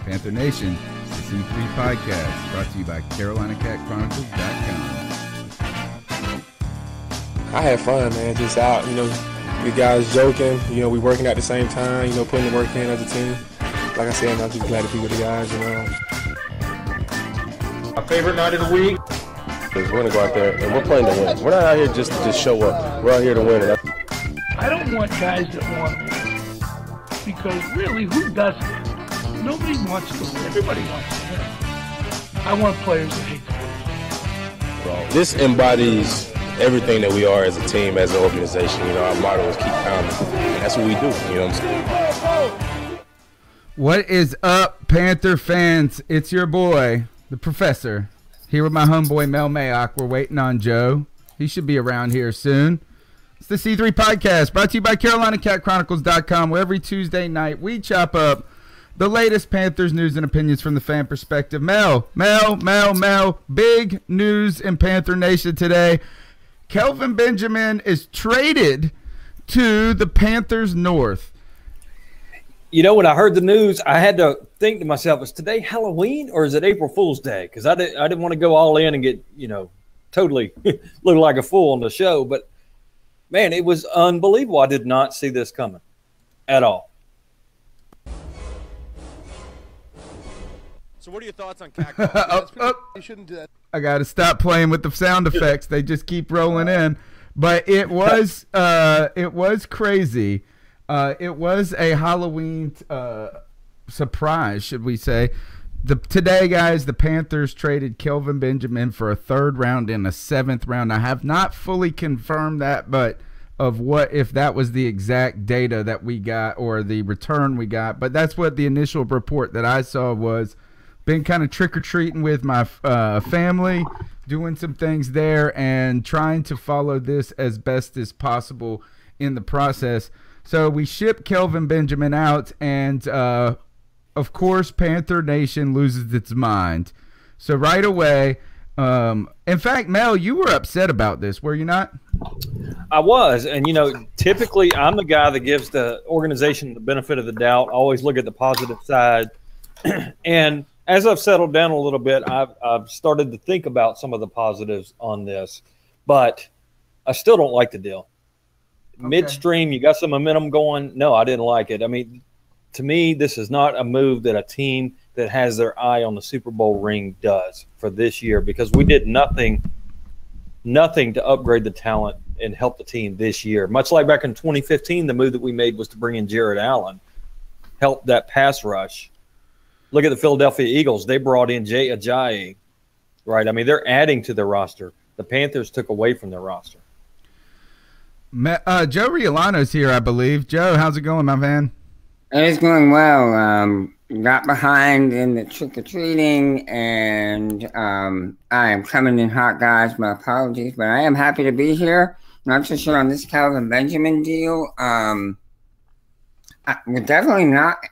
Panther Nation, the C3 Podcast, brought to you by CarolinaCatChronicles.com. I had fun, man, just out, the guys joking, we working at the same time, putting the work in as a team. Like I said, I'm just glad to be with the guys, My favorite night of the week? We're going to go out there, and we're playing to win. We're not out here just to show up. We're out here to win. I don't want guys that want to win, because really, who doesn't? Nobody wants to win. Everybody wants to win. I want players that hate to win. This embodies everything that we are as a team, as an organization. Our motto is keep pounding. And that's what we do, what I'm saying? What is up, Panther fans? It's your boy, the Professor, here with my homeboy Mel Mayock. We're waiting on Joe. He should be around here soon. It's the C3 Podcast, brought to you by CarolinaCatChronicles.com, where every Tuesday night we chop up the latest Panthers news and opinions from the fan perspective. Mel, big news in Panther Nation today. Kelvin Benjamin is traded to the Panthers North. When I heard the news, I had to think to myself, is today Halloween or is it April Fool's Day? Because I didn't want to go all in and get, totally look like a fool on the show. But, man, it was unbelievable. I did not see this coming at all. So what are your thoughts on Cat? You shouldn't do that. I got to stop playing with the sound effects. They just keep rolling in. But it was crazy. It was a Halloween surprise, should we say. Today, guys, the Panthers traded Kelvin Benjamin for a 3rd round and a 7th round. I have not fully confirmed that, but if that was the exact data that we got or the return we got. But that's what the initial report that I saw was. Been kind of trick-or-treating with my family, doing some things there, and trying to follow this as best as possible in the process. So we ship Kelvin Benjamin out, and of course, Panther Nation loses its mind. So right away, in fact, Mel, you were upset about this, were you not? I was, and typically I'm the guy that gives the organization the benefit of the doubt, always look at the positive side, and as I've settled down a little bit, I've started to think about some of the positives on this, but I still don't like the deal. Okay. Midstream, you got some momentum going. No, I didn't like it. I mean, to me, this is not a move that a team that has their eye on the Super Bowl ring does for this year, because we did nothing to upgrade the talent and help the team this year. Much like back in 2015, the move that we made was to bring in Jared Allen, help that pass rush. Look at the Philadelphia Eagles. They brought in Jay Ajayi, right? I mean, they're adding to their roster. The Panthers took away from their roster. Joe Riolano's here, I believe. Joe, how's it going, my man? It's going well. Got behind in the trick-or-treating, and I am coming in hot, guys. My apologies, but I am happy to be here. Not so sure on this Kelvin Benjamin deal. We're definitely not –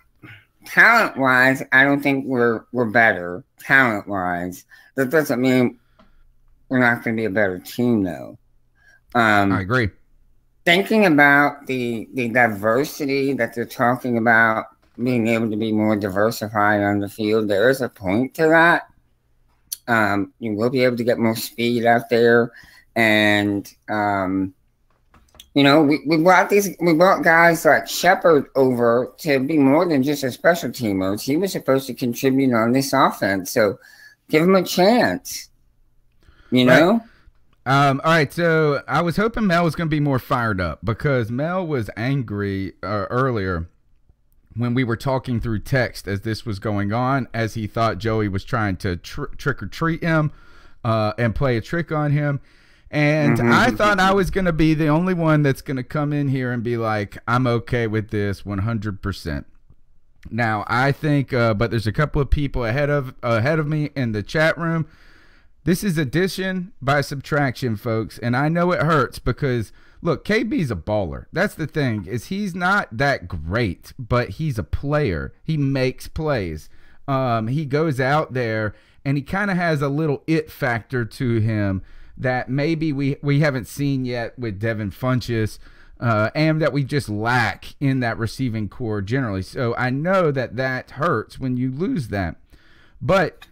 talent-wise, I don't think we're better, talent-wise. That doesn't mean we're not going to be a better team, though. I agree. Thinking about the diversity that they're talking about, being able to be more diversified on the field, there is a point to that. You will be able to get more speed out there, and we brought guys like Shepard over to be more than just a special teamer. He was supposed to contribute on this offense, so give him a chance. Right. All right, so I was hoping Mel was going to be more fired up, because Mel was angry earlier when we were talking through text as this was going on, as he thought Joey was trying to trick or treat him and play a trick on him. And I thought I was going to be the only one that's going to come in here and be like, I'm okay with this 100%. Now, I think, but there's a couple of people ahead of me in the chat room. This is addition by subtraction, folks, and I know it hurts because, look, KB's a baller. That's the thing, is he's not that great, but he's a player. He makes plays. He goes out there, and he kind of has a little it factor to him that maybe we haven't seen yet with Devin Funchess. and that we just lack in that receiving core generally. So I know that hurts when you lose that. But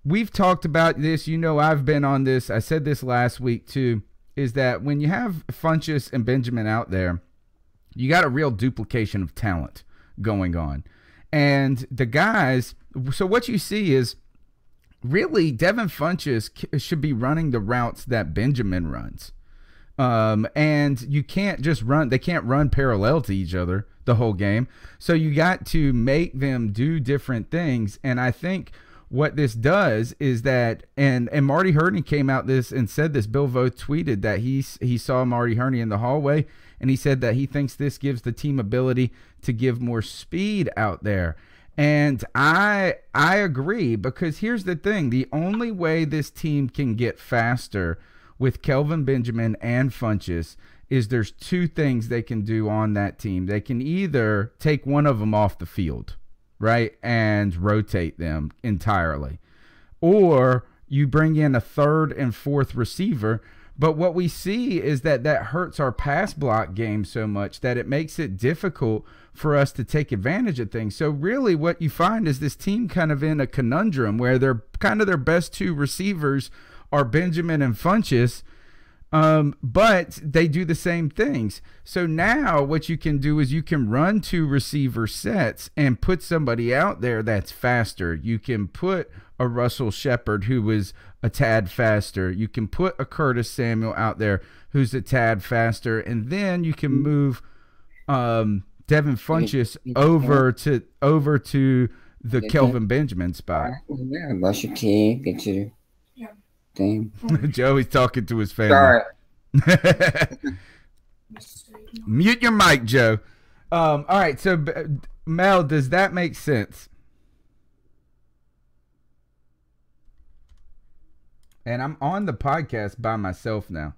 we've talked about this. I've been on this. I said this last week too, is that when you have Funchess and Benjamin out there, you got a real duplication of talent going on. And the guys, so what you see is really Devin Funchess should be running the routes that Benjamin runs. And you can't just run, they can't run parallel to each other the whole game. So you got to make them do different things. And I think what this does is that, and Marty Hurney came out this and said this, Bill Voth tweeted that he saw Marty Hurney in the hallway, and he said that he thinks this gives the team ability to give more speed out there. And I agree, because here's the thing. The only way this team can get faster with Kelvin Benjamin and Funchess is there's two things they can do on that team. They can either take one of them off the field, right, and rotate them entirely, or you bring in a third and fourth receiver. But what we see is that hurts our pass block game so much that it makes it difficult for us to take advantage of things. So really what you find is this team kind of in a conundrum where they're kind of their best two receivers are Benjamin and Funchess, but they do the same things. So now what you can do is you can run two receiver sets and put somebody out there that's faster. You can put a Russell Shepard who is a tad faster. You can put a Curtis Samuel out there who's a tad faster, and then you can move Devin Funchess over to the Kelvin Benjamin spot. Yeah, brush your teeth, get your thing. Joey's talking to his family. Sorry. Mute your mic, Joe. All right, so Mel, does that make sense? And I'm on the podcast by myself now.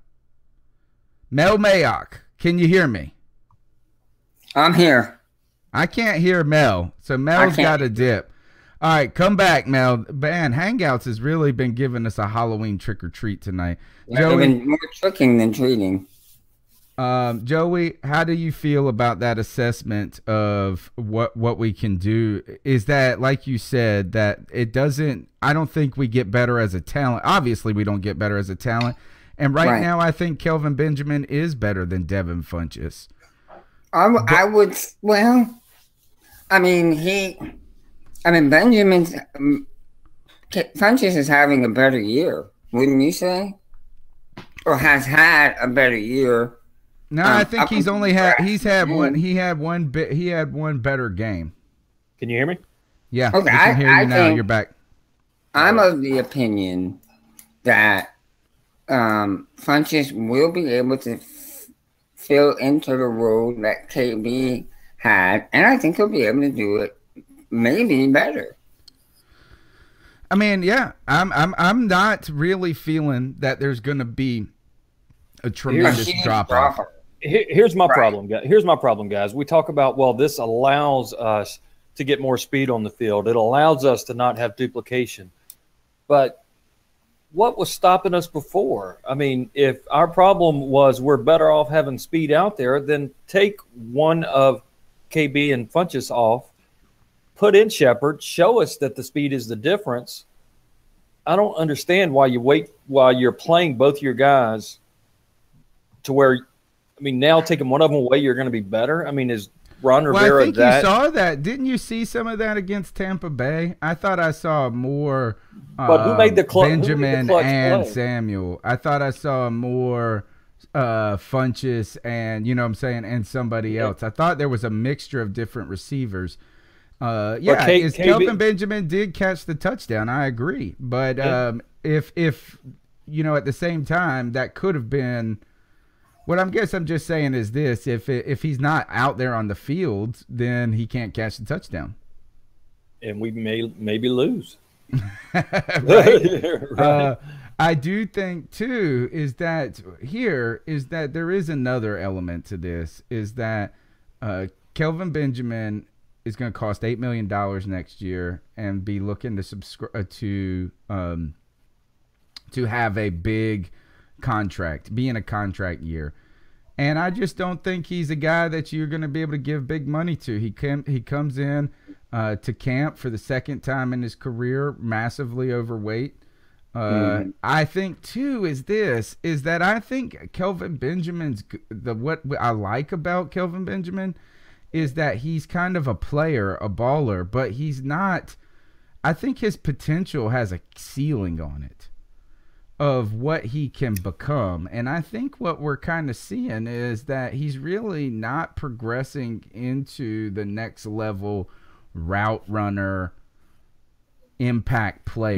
Mel Mayock, can you hear me? I'm here. I can't hear Mel, so Mel's got a dip. All right, come back, Mel. Man, Hangouts has really been giving us a Halloween trick-or-treat tonight. Yeah, Joey, been more tricking than treating. Joey, how do you feel about that assessment of what we can do? Is that, like you said, that it doesn't – I don't think we get better as a talent. Obviously, we don't get better as a talent. And right now, I think Kelvin Benjamin is better than Devin Funchess. I would – well, Benjamin's Funchess is having a better year, wouldn't you say? Or has had a better year. No, I think he had one better game. Can you hear me? Yeah, okay, I can hear you now. You're back. I'm of the opinion that Funchess will be able to fill into the role that KB had, and I think he'll be able to do it maybe better. I mean, yeah, I'm not really feeling that there's going to be a tremendous drop off. Here's my problem, guys. Here's my problem, guys. We talk about, well, this allows us to get more speed on the field. It allows us to not have duplication. But what was stopping us before? I mean, if our problem was we're better off having speed out there, then take one of KB and Funchess off, put in Shepard, show us that the speed is the difference. I don't understand why you wait while you're playing both your guys to where, I mean, now taking one of them away, you're going to be better. I mean, is Ron Rivera I think you saw that. Didn't you see some of that against Tampa Bay? I thought I saw more but who made the Benjamin and play? Samuel. I thought I saw more Funchess and, you know what I'm saying, and somebody else. I thought there was a mixture of different receivers. Kelvin Benjamin did catch the touchdown. I agree. But if you know, at the same time, that could have been – what I'm just saying is this. If he's not out there on the field, then he can't catch the touchdown. And we maybe lose. Right. I do think, too, is that there is another element to this, is that Kelvin Benjamin – is going to cost $8 million next year and be looking to have a big contract, be in a contract year. And I just don't think he's a guy that you're going to be able to give big money to. He comes in to camp for the second time in his career, massively overweight. I think too is that I think Kelvin Benjamin's what I like about Kelvin Benjamin is that he's kind of a player, a baller, but he's not. I think his potential has a ceiling on it of what he can become. And I think what we're kind of seeing is that he's really not progressing into the next level route runner, impact player.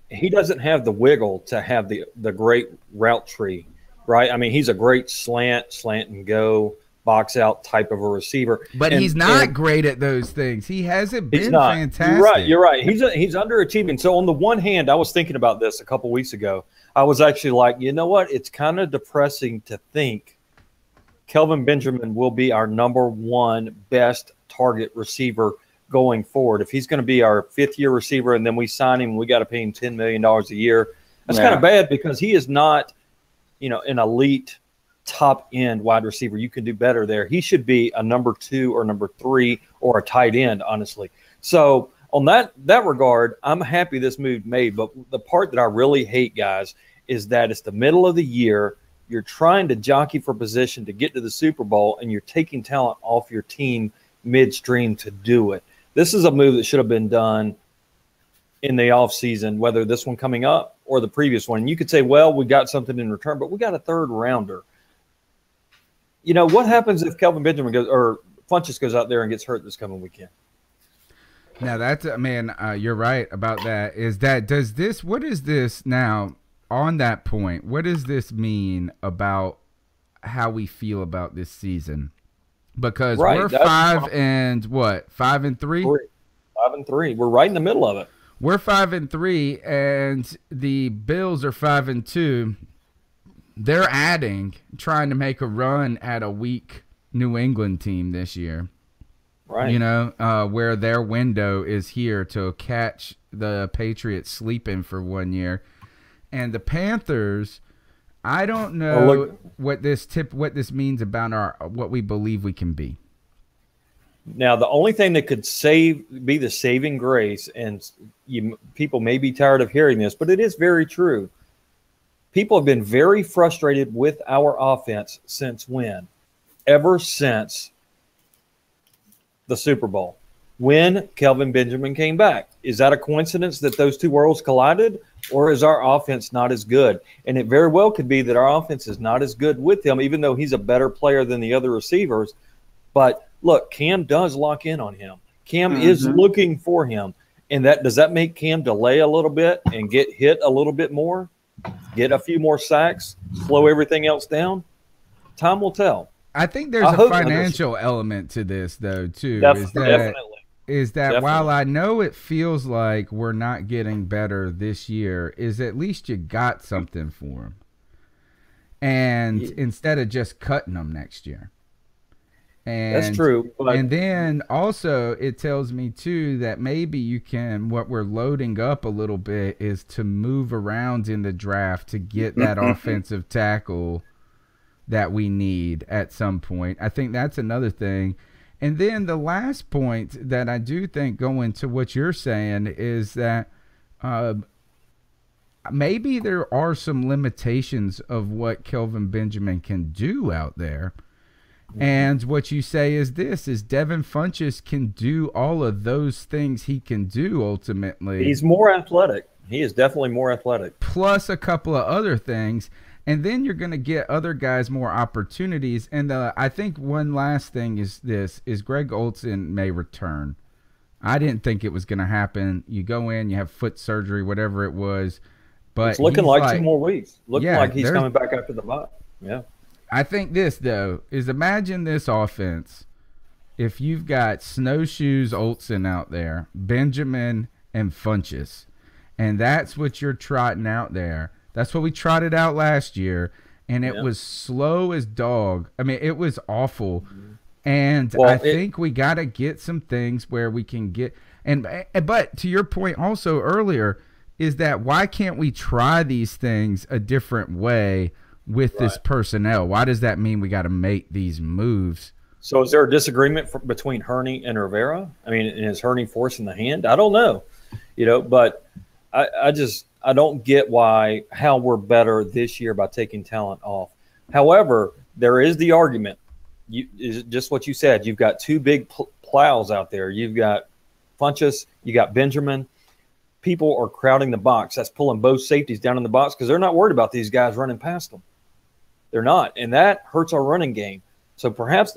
He doesn't have the wiggle to have the great route tree, right? I mean, he's a great slant and go, box out type of a receiver. But he's not great at those things. He hasn't been fantastic. You're right. He's underachieving. So on the one hand, I was thinking about this a couple weeks ago. I was actually like, you know what? It's kind of depressing to think Kelvin Benjamin will be our number one best target receiver going forward. If he's going to be our fifth-year receiver and then we sign him, we got to pay him $10 million a year. That's kind of bad because he is not, an elite top-end wide receiver. You can do better there. He should be a number 2 or number 3 or a tight end, honestly. So on that regard, I'm happy this move made. But the part that I really hate, guys, is that it's the middle of the year. You're trying to jockey for position to get to the Super Bowl, and you're taking talent off your team midstream to do it. This is a move that should have been done in the offseason, whether this one coming up or the previous one. You could say, well, we got something in return, but we got a third rounder. What happens if Kelvin Benjamin Funchess goes out there and gets hurt this coming weekend? Now, that's, you're right about that. What is this now on that point? What does this mean about how we feel about this season? Because we're 5-3? 5-3. We're right in the middle of it. We're 5-3, and the Bills are 5-2. They're trying to make a run at a weak New England team this year. Right. Where their window is here to catch the Patriots sleeping for 1 year. And the Panthers, I don't know what this means about what we believe we can be. Now, the only thing that could be the saving grace, and people may be tired of hearing this, but it is very true. People have been very frustrated with our offense since when? Ever since the Super Bowl, when Kelvin Benjamin came back. Is that a coincidence that those two worlds collided, or is our offense not as good? And it very well could be that our offense is not as good with him, even though he's a better player than the other receivers. But look, Cam does lock in on him. Cam is looking for him. And does that make Cam delay a little bit and get hit a little bit more, get a few more sacks, slow everything else down? Time will tell. I think there's a financial element to this, though, too. Definitely. While I know it feels like we're not getting better this year, is at least you got something for him. And instead of just cutting them next year. And, that's true. And then also it tells me, too, that maybe what we're loading up a little bit is to move around in the draft to get that offensive tackle that we need at some point. I think that's another thing. And then the last point that I do think going to what you're saying is that maybe there are some limitations of what Kelvin Benjamin can do out there. And what you say is Devin Funchess can do all of those things he can do ultimately. He's more athletic. He is definitely more athletic. Plus a couple of other things. And then you're going to get other guys more opportunities. And I think one last thing is Greg Olsen may return. I didn't think it was going to happen. You go in, you have foot surgery, whatever it was. But it's looking like 2 more weeks. Looking like he's coming back after the bye. Yeah. I think this, though, is imagine this offense. If you've got Snowshoes Olsen out there, Benjamin and Funchess, and that's what you're trotting out there. That's what we trotted out last year, and it was slow as dog. I mean, it was awful. And I think we got to get some things where we can get – but to your point also earlier is that why can't we try these things a different way with this personnel? Why does that mean we got to make these moves? So is there a disagreement between Hurney and Rivera? I mean, is Hurney forcing the hand? I don't know, but I don't get how we're better this year by taking talent off. However, there is the argument. Is just what you said. You've got two big plows out there. You've got Funchess, you got Benjamin. People are crowding the box. That's pulling both safeties down in the box because they're not worried about these guys running past them. They're not, and that hurts our running game. So perhaps,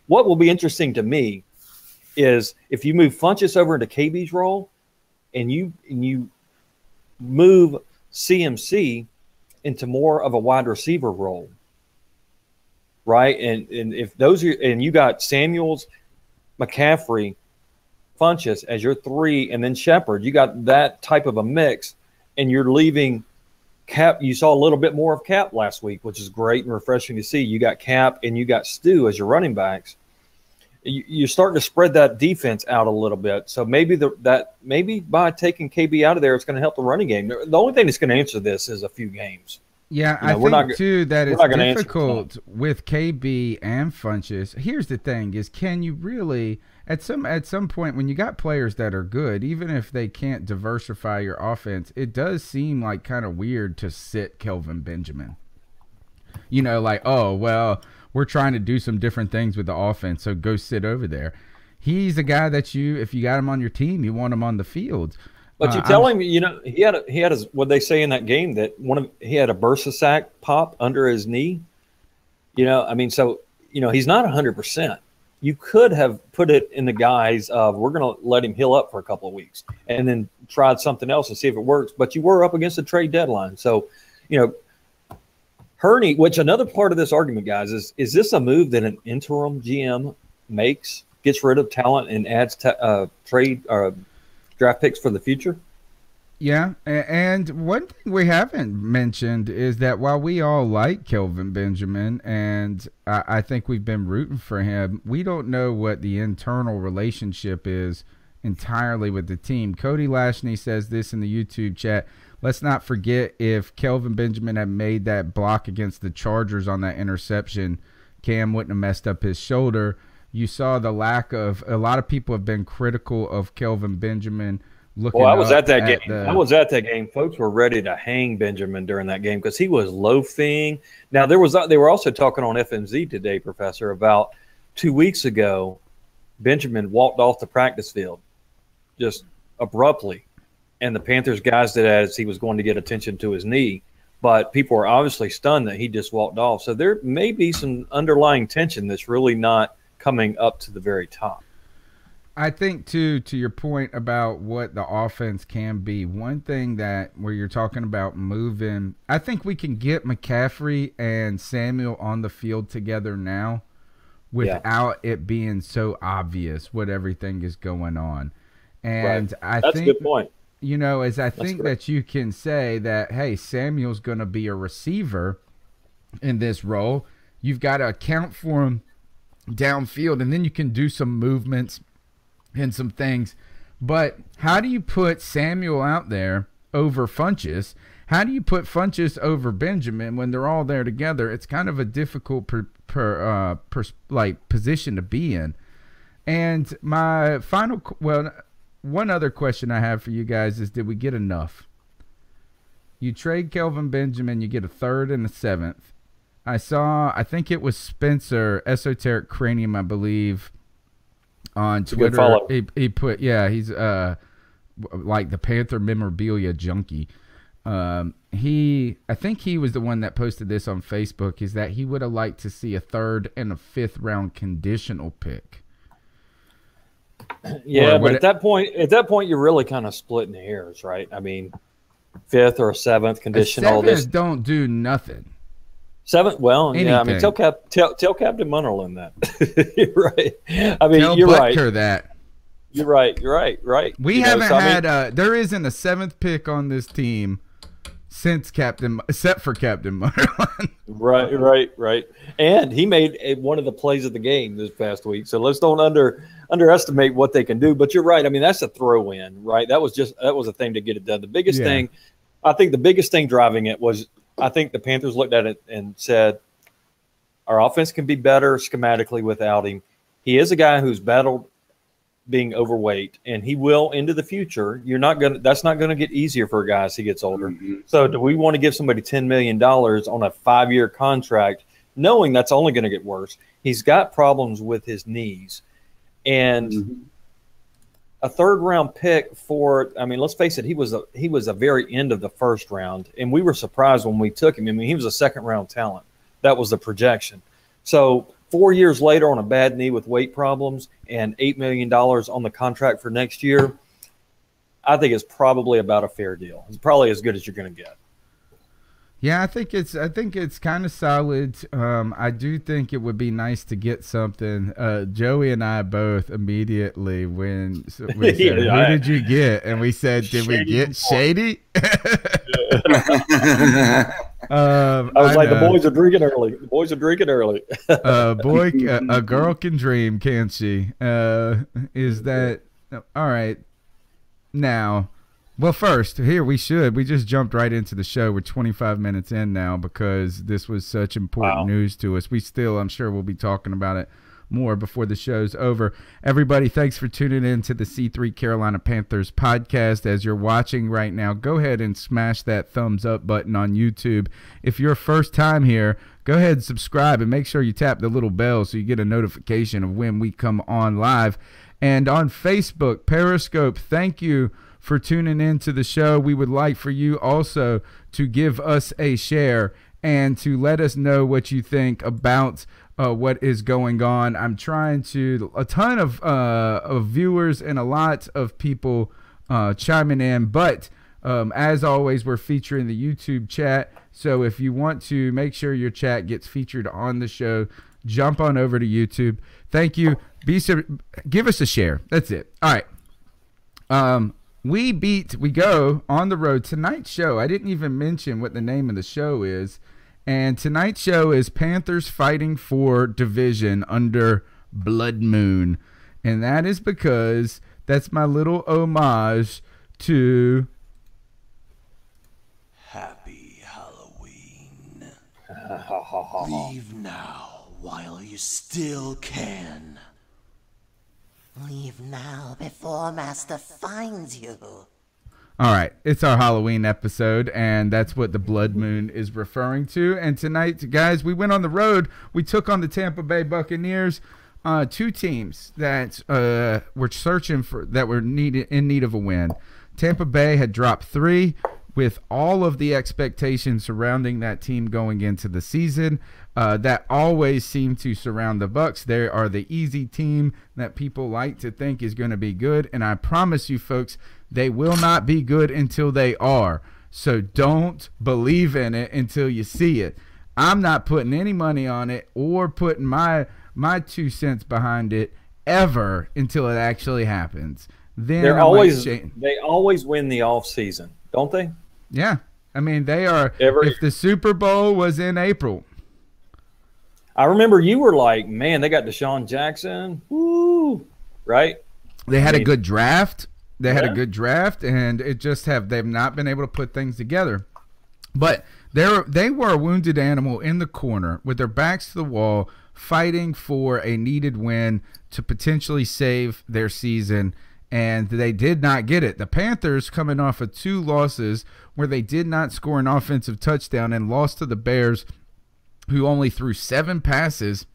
what will be interesting to me is if you move Funchess over into KB's role and you move CMC into more of a wide receiver role, right? And if those are, and you got Samuels, McCaffrey, Funchess as your three, and then Shepard, you got that type of a mix, and you're leaving Cap. You saw a little bit more of Cap last week, which is great and refreshing to see. You got Cap and you got Stu as your running backs. You're starting to spread that defense out a little bit. So maybe maybe by taking KB out of there, it's going to help the running game. The only thing that's going to answer this is a few games. Yeah, I think too that it's difficult with KB and Funchess. Here's the thing: is can you really at some point when you got players that are good, even if they can't diversify your offense, it does seem like kind of weird to sit Kelvin Benjamin. Like, oh well, we're trying to do some different things with the offense, so go sit over there. He's a guy that if you got him on your team, you want him on the field. But you tell him, he had his, what they say in that game that he had a bursa sack pop under his knee. So he's not 100%. You could have put it in the guise of we're going to let him heal up for a couple of weeks and then tried something else and see if it works. But you were up against the trade deadline, so Hurney. Which another part of this argument, guys, is this a move that an interim GM makes, gets rid of talent and adds trade draft picks for the future? Yeah, and one thing we haven't mentioned is that while we all like Kelvin Benjamin, and I think we've been rooting for him, we don't know what the internal relationship is entirely with the team. Cody Lashney says this in the YouTube chat. Let's not forget, if Kelvin Benjamin had made that block against the Chargers on that interception, Cam wouldn't have messed up his shoulder. You saw the lack of – a lot of people have been critical of Kelvin Benjamin looking I was at that game. I was at that game. Folks were ready to hang Benjamin during that game because he was loafing. Now, they were also talking on FMZ today, Professor, about 2 weeks ago, Benjamin walked off the practice field just abruptly, and the Panthers guys did as he was going to get attention to his knee. But people were obviously stunned that he just walked off. So there may be some underlying tension that's really not – coming up to the very top. I think too, to your point about what the offense can be, one thing that where you're talking about moving, I think we can get McCaffrey and Samuel on the field together now without it being so obvious what everything is going on. And I think that's a good point. That you can say that, hey, Samuel's going to be a receiver in this role. You've got to account for him downfield, and then you can do some movements and some things. But how do you put Samuel out there over Funchess? How do you put Funchess over Benjamin when they're all there together? It's kind of a difficult position to be in. And my final, one other question I have for you guys is, did we get enough? You trade Kelvin Benjamin, you get a third and a seventh. I think it was Spencer, Esoteric Cranium, I believe, on Twitter. He put, he's like the Panther memorabilia junkie. I think he was the one that posted this on Facebook, is that he would have liked to see a third and a fifth round conditional pick. Yeah, but at that point, you're really kind of splitting hairs, right? I mean, fifth or a seventh conditional. Seventh don't do nothing. Seventh, anything. Yeah, I mean, tell Captain Munnerlin that. You're right. I mean, you're right. That. You're right. We haven't had there isn't a seventh pick on this team since except for Captain Munnerlin. Right. And he made one of the plays of the game this past week. So let's don't underestimate what they can do. But you're right. I mean, that's a throw in, right? That was a thing to get it done. The biggest thing, I think, the biggest thing driving it was I think the Panthers looked at it and said, our offense can be better schematically without him. He is a guy who's battled being overweight, and he will into the future. That's not gonna get easier for a guy as he gets older. So do we want to give somebody $10 million on a 5-year contract, knowing that's only going to get worse? He's got problems with his knees, and a 3rd-round pick for. I mean, let's face it, he was a very end of the 1st round, and we were surprised when we took him. I mean, he was a 2nd-round talent. That was the projection. So 4 years later on a bad knee with weight problems and $8 million on the contract for next year, I think it's probably about a fair deal. It's probably as good as you're going to get. Yeah, I think it's kind of solid. I do think it would be nice to get something. Joey and I both immediately when we said, "Who did you get?" and we said, "Did we get Shady?" I was like, the boys are drinking early. The boys are drinking early. A girl can dream, can't she? Is that all right? Now, well, first, we just jumped right into the show. We're 25 minutes in now because this was such important news to us. I'm sure we'll be talking about it more before the show's over. Everybody, thanks for tuning in to the C3 Carolina Panthers podcast. As you're watching right now, go ahead and smash that thumbs up button on YouTube. If you're first time here, go ahead and subscribe and make sure you tap the little bell so you get a notification of when we come on live. And on Facebook, Periscope, thank you for tuning in to the show. We would like for you also to give us a share and to let us know what you think about what is going on. I'm trying to a ton of viewers and a lot of people chiming in, but as always, we're featuring the YouTube chat. So if you want to make sure your chat gets featured on the show, jump on over to YouTube. Thank you. Give us a share. That's it. All right. We go on the road. Tonight's show, I didn't even mention what the name of the show is. And tonight's show is Panthers fighting for division under Blood Moon. And that is because that's my little homage to Happy Halloween. Leave now while you still can. Leave now before Master finds you. All right, it's our Halloween episode, and that's what the Blood Moon is referring to. And tonight, guys, we went on the road. We took on the Tampa Bay Buccaneers, two teams that were searching for, that were in need of a win. Tampa Bay had dropped 3 with all of the expectations surrounding that team going into the season. That always seemed to surround the Bucs. They are the easy team that people like to think is going to be good, and I promise you, folks, they will not be good until they are. So don't believe in it until you see it. I'm not putting any money on it or putting my 2 cents behind it ever until it actually happens. Then they always win the off season, don't they? Yeah, I mean they are. If the Super Bowl was in April, I remember you were like, "Man, they got Deshaun Jackson, woo!" Right? They had a good draft. They had a good draft, and they've not been able to put things together. But they were a wounded animal in the corner with their backs to the wall, fighting for a needed win to potentially save their season, and they did not get it. The Panthers, coming off of 2 losses where they did not score an offensive touchdown and lost to the Bears, who only threw 7 passes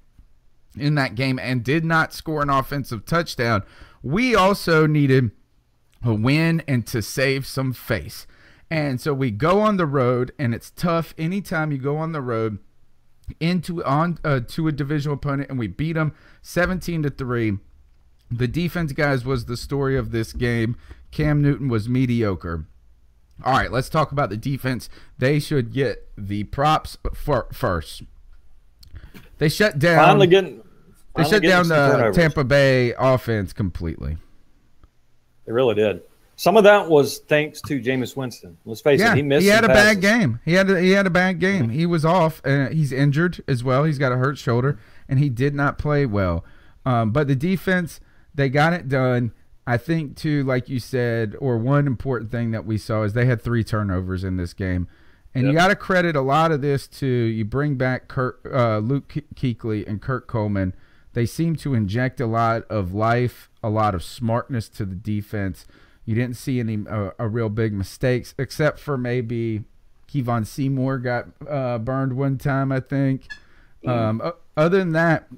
in that game and did not score an offensive touchdown. We also needed a win and to save some face. And so we go on the road, and it's tough anytime you go on the road to a divisional opponent, and we beat them 17-3. The defense, guys, was the story of this game. Cam Newton was mediocre. All right, let's talk about the defense. They should get the props first. They shut down. They shut down the Tampa Bay offense completely. They really did. Some of that was thanks to Jameis Winston. Let's face it, he missed. He had a bad game. He had a bad game. He was off. He's injured as well. He's got a hurt shoulder, and he did not play well. But the defense, they got it done. I think, too, like you said, or one important thing that we saw is they had 3 turnovers in this game. And you got to credit a lot of this to you bring back Luke Kuechly and Kurt Coleman. They seem to inject a lot of life, a lot of smartness to the defense. You didn't see any a real big mistakes, except for maybe Kevon Seymour got burned one time, I think. Other than that,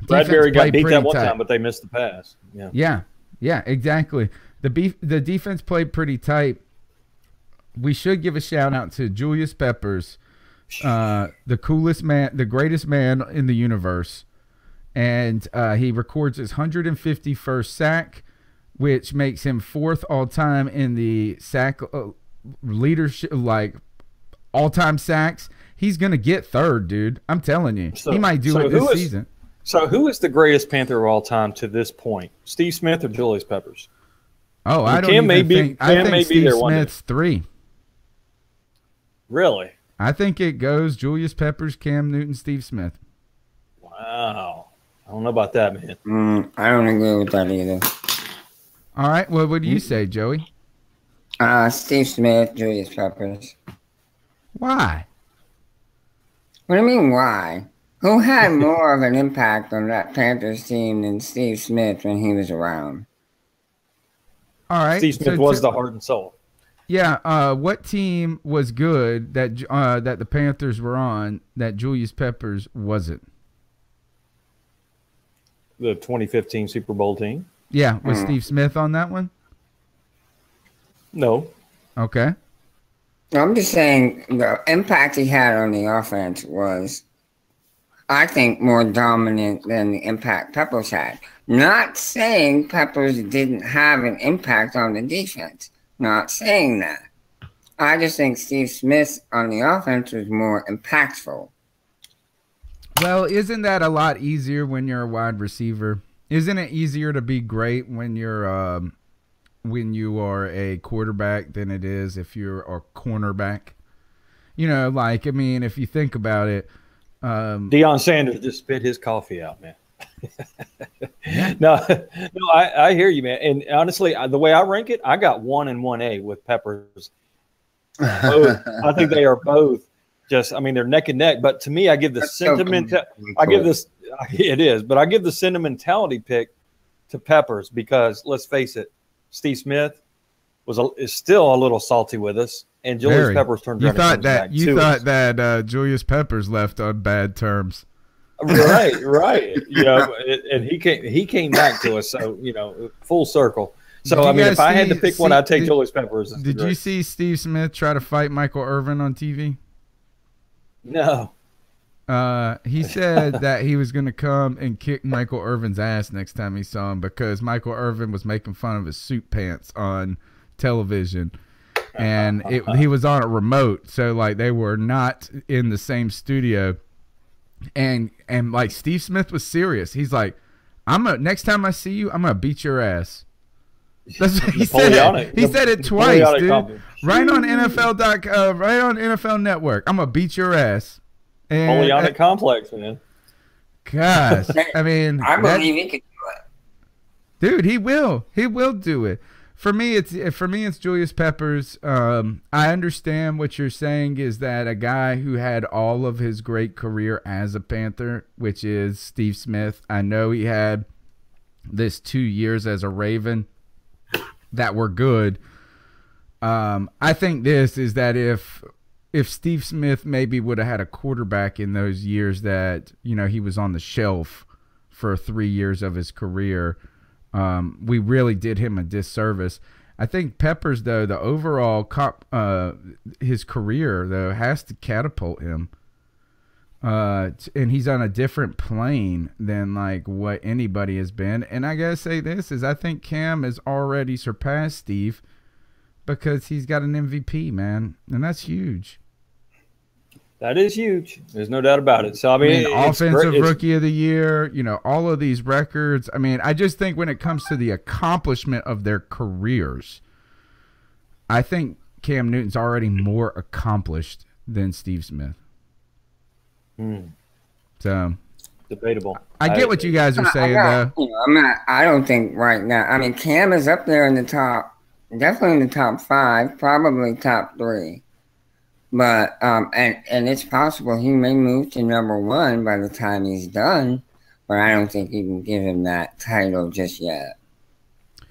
Bradbury got beat that one time, but they missed the pass. Yeah, exactly. The defense played pretty tight. We should give a shout out to Julius Peppers, the coolest man, the greatest man in the universe. And he records his 151st sack, which makes him 4th all-time in the sack leadership, like all-time sacks. He's going to get 3rd, dude. I'm telling you. He might do it this season. So who is the greatest Panther of all time to this point? Steve Smith or Julius Peppers? Oh, I don't even think. I think Steve Smith's 3. Really? I think it goes Julius Peppers, Cam Newton, Steve Smith. Wow. I don't know about that, man. I don't agree with that either. All right. Well, what do you say, Joey? Steve Smith, Julius Peppers. Why? What do you mean, why? Who had more of an impact on that Panthers team than Steve Smith when he was around? All right. Steve Smith was the heart and soul. Yeah. What team was good that that the Panthers were on that Julius Peppers wasn't? The 2015 Super Bowl team. Yeah. Was Steve Smith on that one? No. Okay. I'm just saying the impact he had on the offense was, I think, more dominant than the impact Peppers had. Not saying Peppers didn't have an impact on the defense. Not saying that. I just think Steve Smith on the offense was more impactful. Well, isn't that a lot easier when you're a wide receiver? Isn't it easier to be great when you're when you are a quarterback than it is if you're a cornerback? You know, like, I mean, if you think about it. Deion Sanders just spit his coffee out, man. No, I hear you, man. And honestly, the way I rank it, I got 1 and 1A with Peppers. Both, I think they are both just, I mean, they're neck and neck. But to me, I give the it is, but I give the sentimentality pick to Peppers because let's face it, Steve Smith is still a little salty with us, and Julius Peppers turned around. You thought that Julius Peppers left on bad terms, right? You know, and he came back to us, so you know, full circle. So I mean, if I had to pick one, I'd take Julius Peppers. Did you see Steve Smith try to fight Michael Irvin on TV? No. He said that he was going to come and kick Michael Irvin's ass next time he saw him because Michael Irvin was making fun of his suit pants on television, and he was on a remote, so like they were not in the same studio, and like Steve Smith was serious. He's like, next time I see you, I'm gonna beat your ass. That's what he said. He said it twice, dude. Right on NFL. Right on NFL Network. I'm gonna beat your ass. Napoleonic complex, man. Gosh, I mean, I believe he could do it. Dude, he will. He will do it. For me, it's Julius Peppers. I understand what you're saying is that a guy who had all of his great career as a Panther, which is Steve Smith. I know he had this 2 years as a Raven that were good. I think this is that if Steve Smith maybe would have had a quarterback in those years that, you know, he was on the shelf for 3 years of his career, we really did him a disservice. I think Peppers, though, the overall his career, though, has to catapult him. And he's on a different plane than, like, what anybody has been. And I got to say this is I think Cam has already surpassed Steve because he's got an MVP, man. And that's huge. That is huge. There's no doubt about it. So, I mean offensive rookie of the year, you know, all of these records. I mean, I just think when it comes to the accomplishment of their careers, I think Cam Newton's already more accomplished than Steve Smith. So debatable. I get what you guys are saying, though. I don't think right now. I mean, Cam is up there in the top, definitely in the top 5, probably top 3. But and it's possible he may move to number one by the time he's done, but I don't think you can give him that title just yet.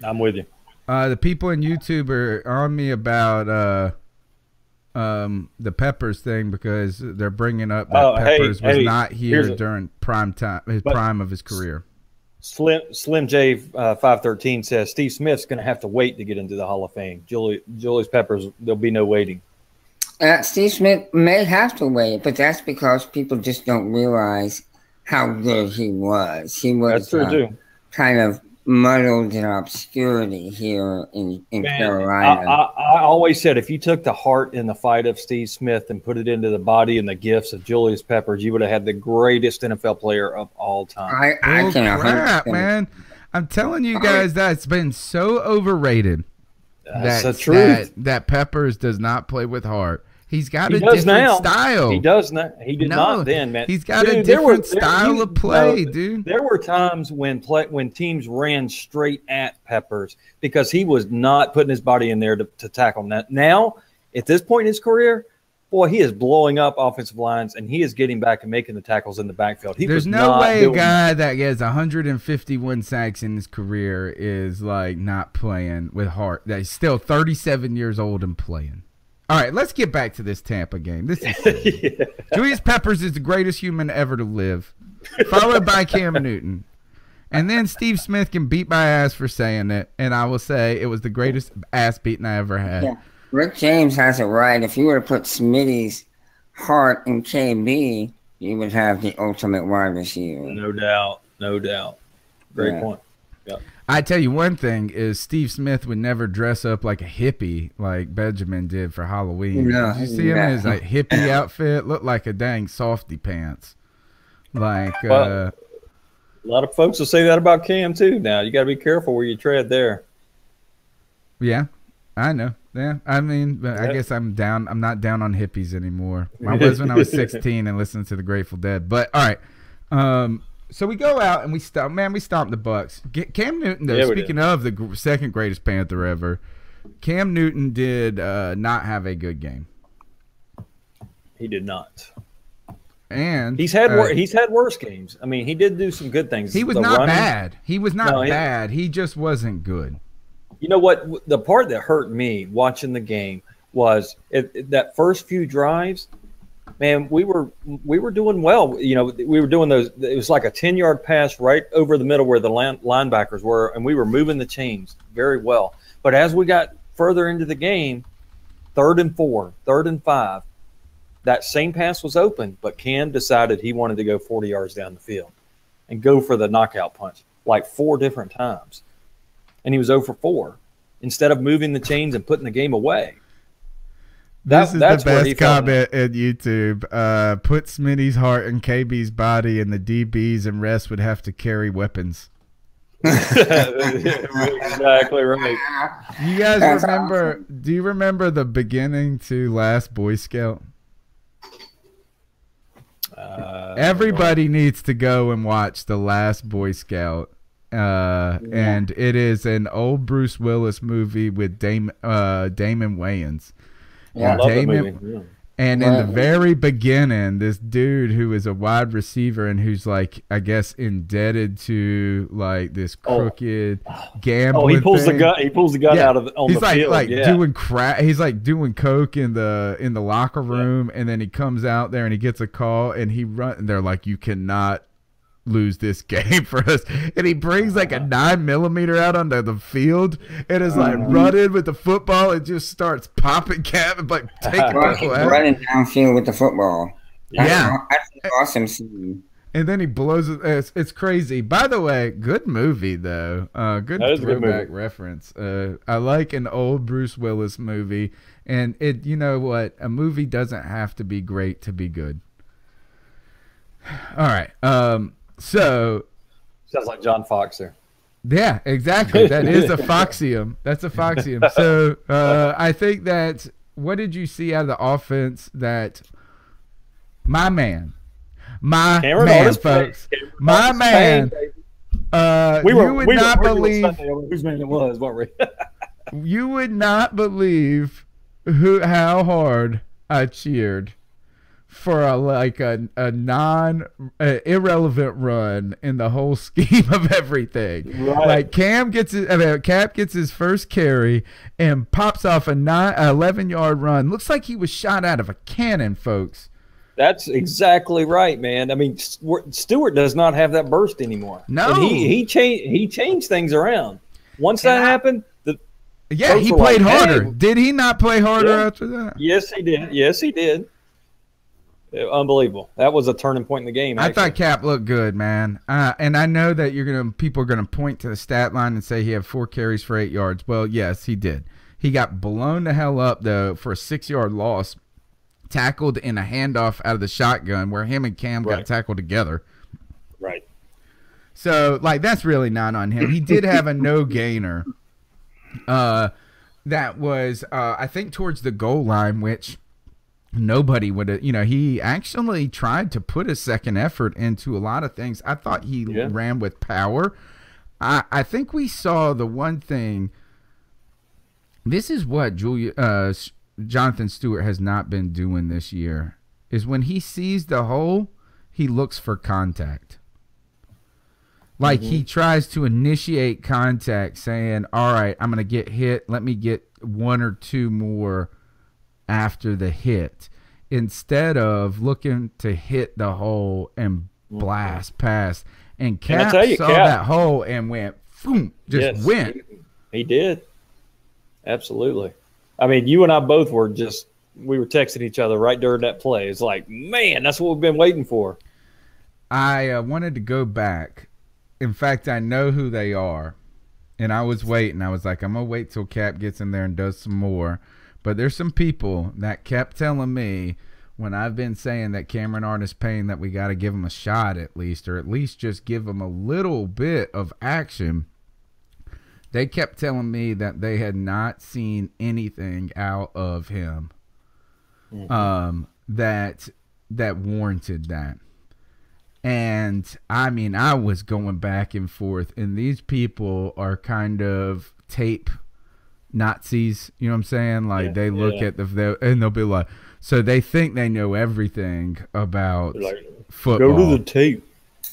I'm with you. The people in YouTube are on me about the Peppers thing because they're bringing up that Peppers was not here during prime of his career. Slim J 513 says Steve Smith's going to have to wait to get into the Hall of Fame. Julius Peppers, there'll be no waiting. Steve Smith may have to wait, but that's because people just don't realize how good he was. He was that's true too. Kind of muddled in obscurity here in Carolina. I always said if you took the heart in the fight of Steve Smith and put it into the body and the gifts of Julius Peppers, you would have had the greatest NFL player of all time. I can crap, man. I'm telling you guys that's been so overrated. That's the truth. That Peppers does not play with heart. He's got a different style. He does not. He did not then, man. He's got a different style of play, dude. There were times when teams ran straight at Peppers because he was not putting his body in there to tackle that. Now, at this point in his career, boy, he is blowing up offensive lines, and he is getting back and making the tackles in the backfield. There's no way a guy that gets 151 sacks in his career is, like, not playing with heart. That he's still 37 years old and playing. All right, let's get back to this Tampa game. This is yeah. Julius Peppers is the greatest human ever to live, followed by Cam Newton. And then Steve Smith can beat my ass for saying it, and I will say it was the greatest ass beating I ever had. Yeah. Rick James has it right. If you were to put Smitty's heart in KB, you would have the ultimate wide receiver. No doubt. No doubt. Great point. Yep. I tell you one thing is Steve Smith would never dress up like a hippie like Benjamin did for Halloween. No, did you see him in his like hippie outfit? Looked like a dang softy pants. Like a lot of folks will say that about Cam too. Now you got to be careful where you tread there. Yeah, I know. Yeah, I mean, I guess I'm down. I'm not down on hippies anymore. I was when I was 16 and listened to the Grateful Dead. But all right. So we go out and we stomp the Bucks. Cam Newton, though, speaking of the second greatest Panther ever, Cam Newton did not have a good game. He did not. And he's had worse games. I mean, he did do some good things. He was not bad. He was not bad. He just wasn't good. You know what? The part that hurt me watching the game was that first few drives. Man, we were doing well. You know, we were doing those. It was like a 10-yard pass right over the middle where the linebackers were, and we were moving the chains very well. But as we got further into the game, 3rd and 4, 3rd and 5, that same pass was open, but Cam decided he wanted to go 40 yards down the field and go for the knockout punch like 4 different times. And he was 0 for 4 instead of moving the chains and putting the game away. This is the best comment in YouTube. Put Smitty's heart in KB's body, and the DBs and rest would have to carry weapons. Exactly right. You guys remember? Do you remember the beginning to Last Boy Scout? Everybody needs to go and watch The Last Boy Scout. And it is an old Bruce Willis movie with Damon Wayans. Yeah, And in the very beginning, this dude who is a wide receiver and who's like, I guess, indebted to like this crooked gambling. Oh, he pulls thing. the gun out of on he's the like, field. Like doing crack. He's like doing coke in the locker room, and then he comes out there and he gets a call and he run. And they're like, you cannot lose this game for us, and he brings like a 9mm out onto the field and is like running with the football and just starts popping cap, like taking people out. Running downfield with the football. That's an awesome scene. And then he blows it. It's crazy. By the way, good movie though. Good throwback reference. I like an old Bruce Willis movie, and it. You know what? A movie doesn't have to be great to be good. All right. So sounds like John Fox there. Yeah, exactly. That is a Foxium. That's a Foxium. So I think that what did you see out of the offense that my man, folks, my man. You would not believe whose man it was, weren't we? You would not believe how hard I cheered for a irrelevant run in the whole scheme of everything. Right. Like Cap gets his first carry and pops off a 11-yard run. Looks like he was shot out of a cannon, folks. That's exactly right, man. I mean, Stewart does not have that burst anymore. No, and he changed things around. Once that happened, he played harder. Hey, did he not play harder after that? Yes, he did. Yes, he did. Unbelievable. That was a turning point in the game. I thought Cap looked good, man. And I know that people are gonna point to the stat line and say he had 4 carries for 8 yards. Well, yes, he did. He got blown the hell up though for a 6-yard loss, tackled in a handoff out of the shotgun where him and Cam got tackled together. Right. So that's really not on him. He did have a no gainer. That was I think towards the goal line, which nobody would have, he actually tried to put a second effort into a lot of things. I thought he ran with power. I think we saw the one thing. This is what Jonathan Stewart has not been doing this year, is when he sees the hole, he looks for contact. Like he tries to initiate contact saying, all right, I'm going to get hit. Let me get 1 or 2 more after the hit, instead of looking to hit the hole and blast past. And Cap saw that hole and went, boom, went. He did. Absolutely. I mean, you and I both were we were texting each other right during that play. It's like, man, that's what we've been waiting for. I wanted to go back. In fact, I know who they are. And I was waiting. I was like, I'm going to wait till Cap gets in there and does some more. But there's some people that kept telling me when I've been saying that Cameron Artis-Payne, that we got to give him a shot at least, or at least just give him a little bit of action. They kept telling me that they had not seen anything out of him that warranted that. And I mean, I was going back and forth, and these people are kind of tape Nazis, you know what I'm saying? Like they look at and they'll be like, so they think they know everything about football. Go to the tape.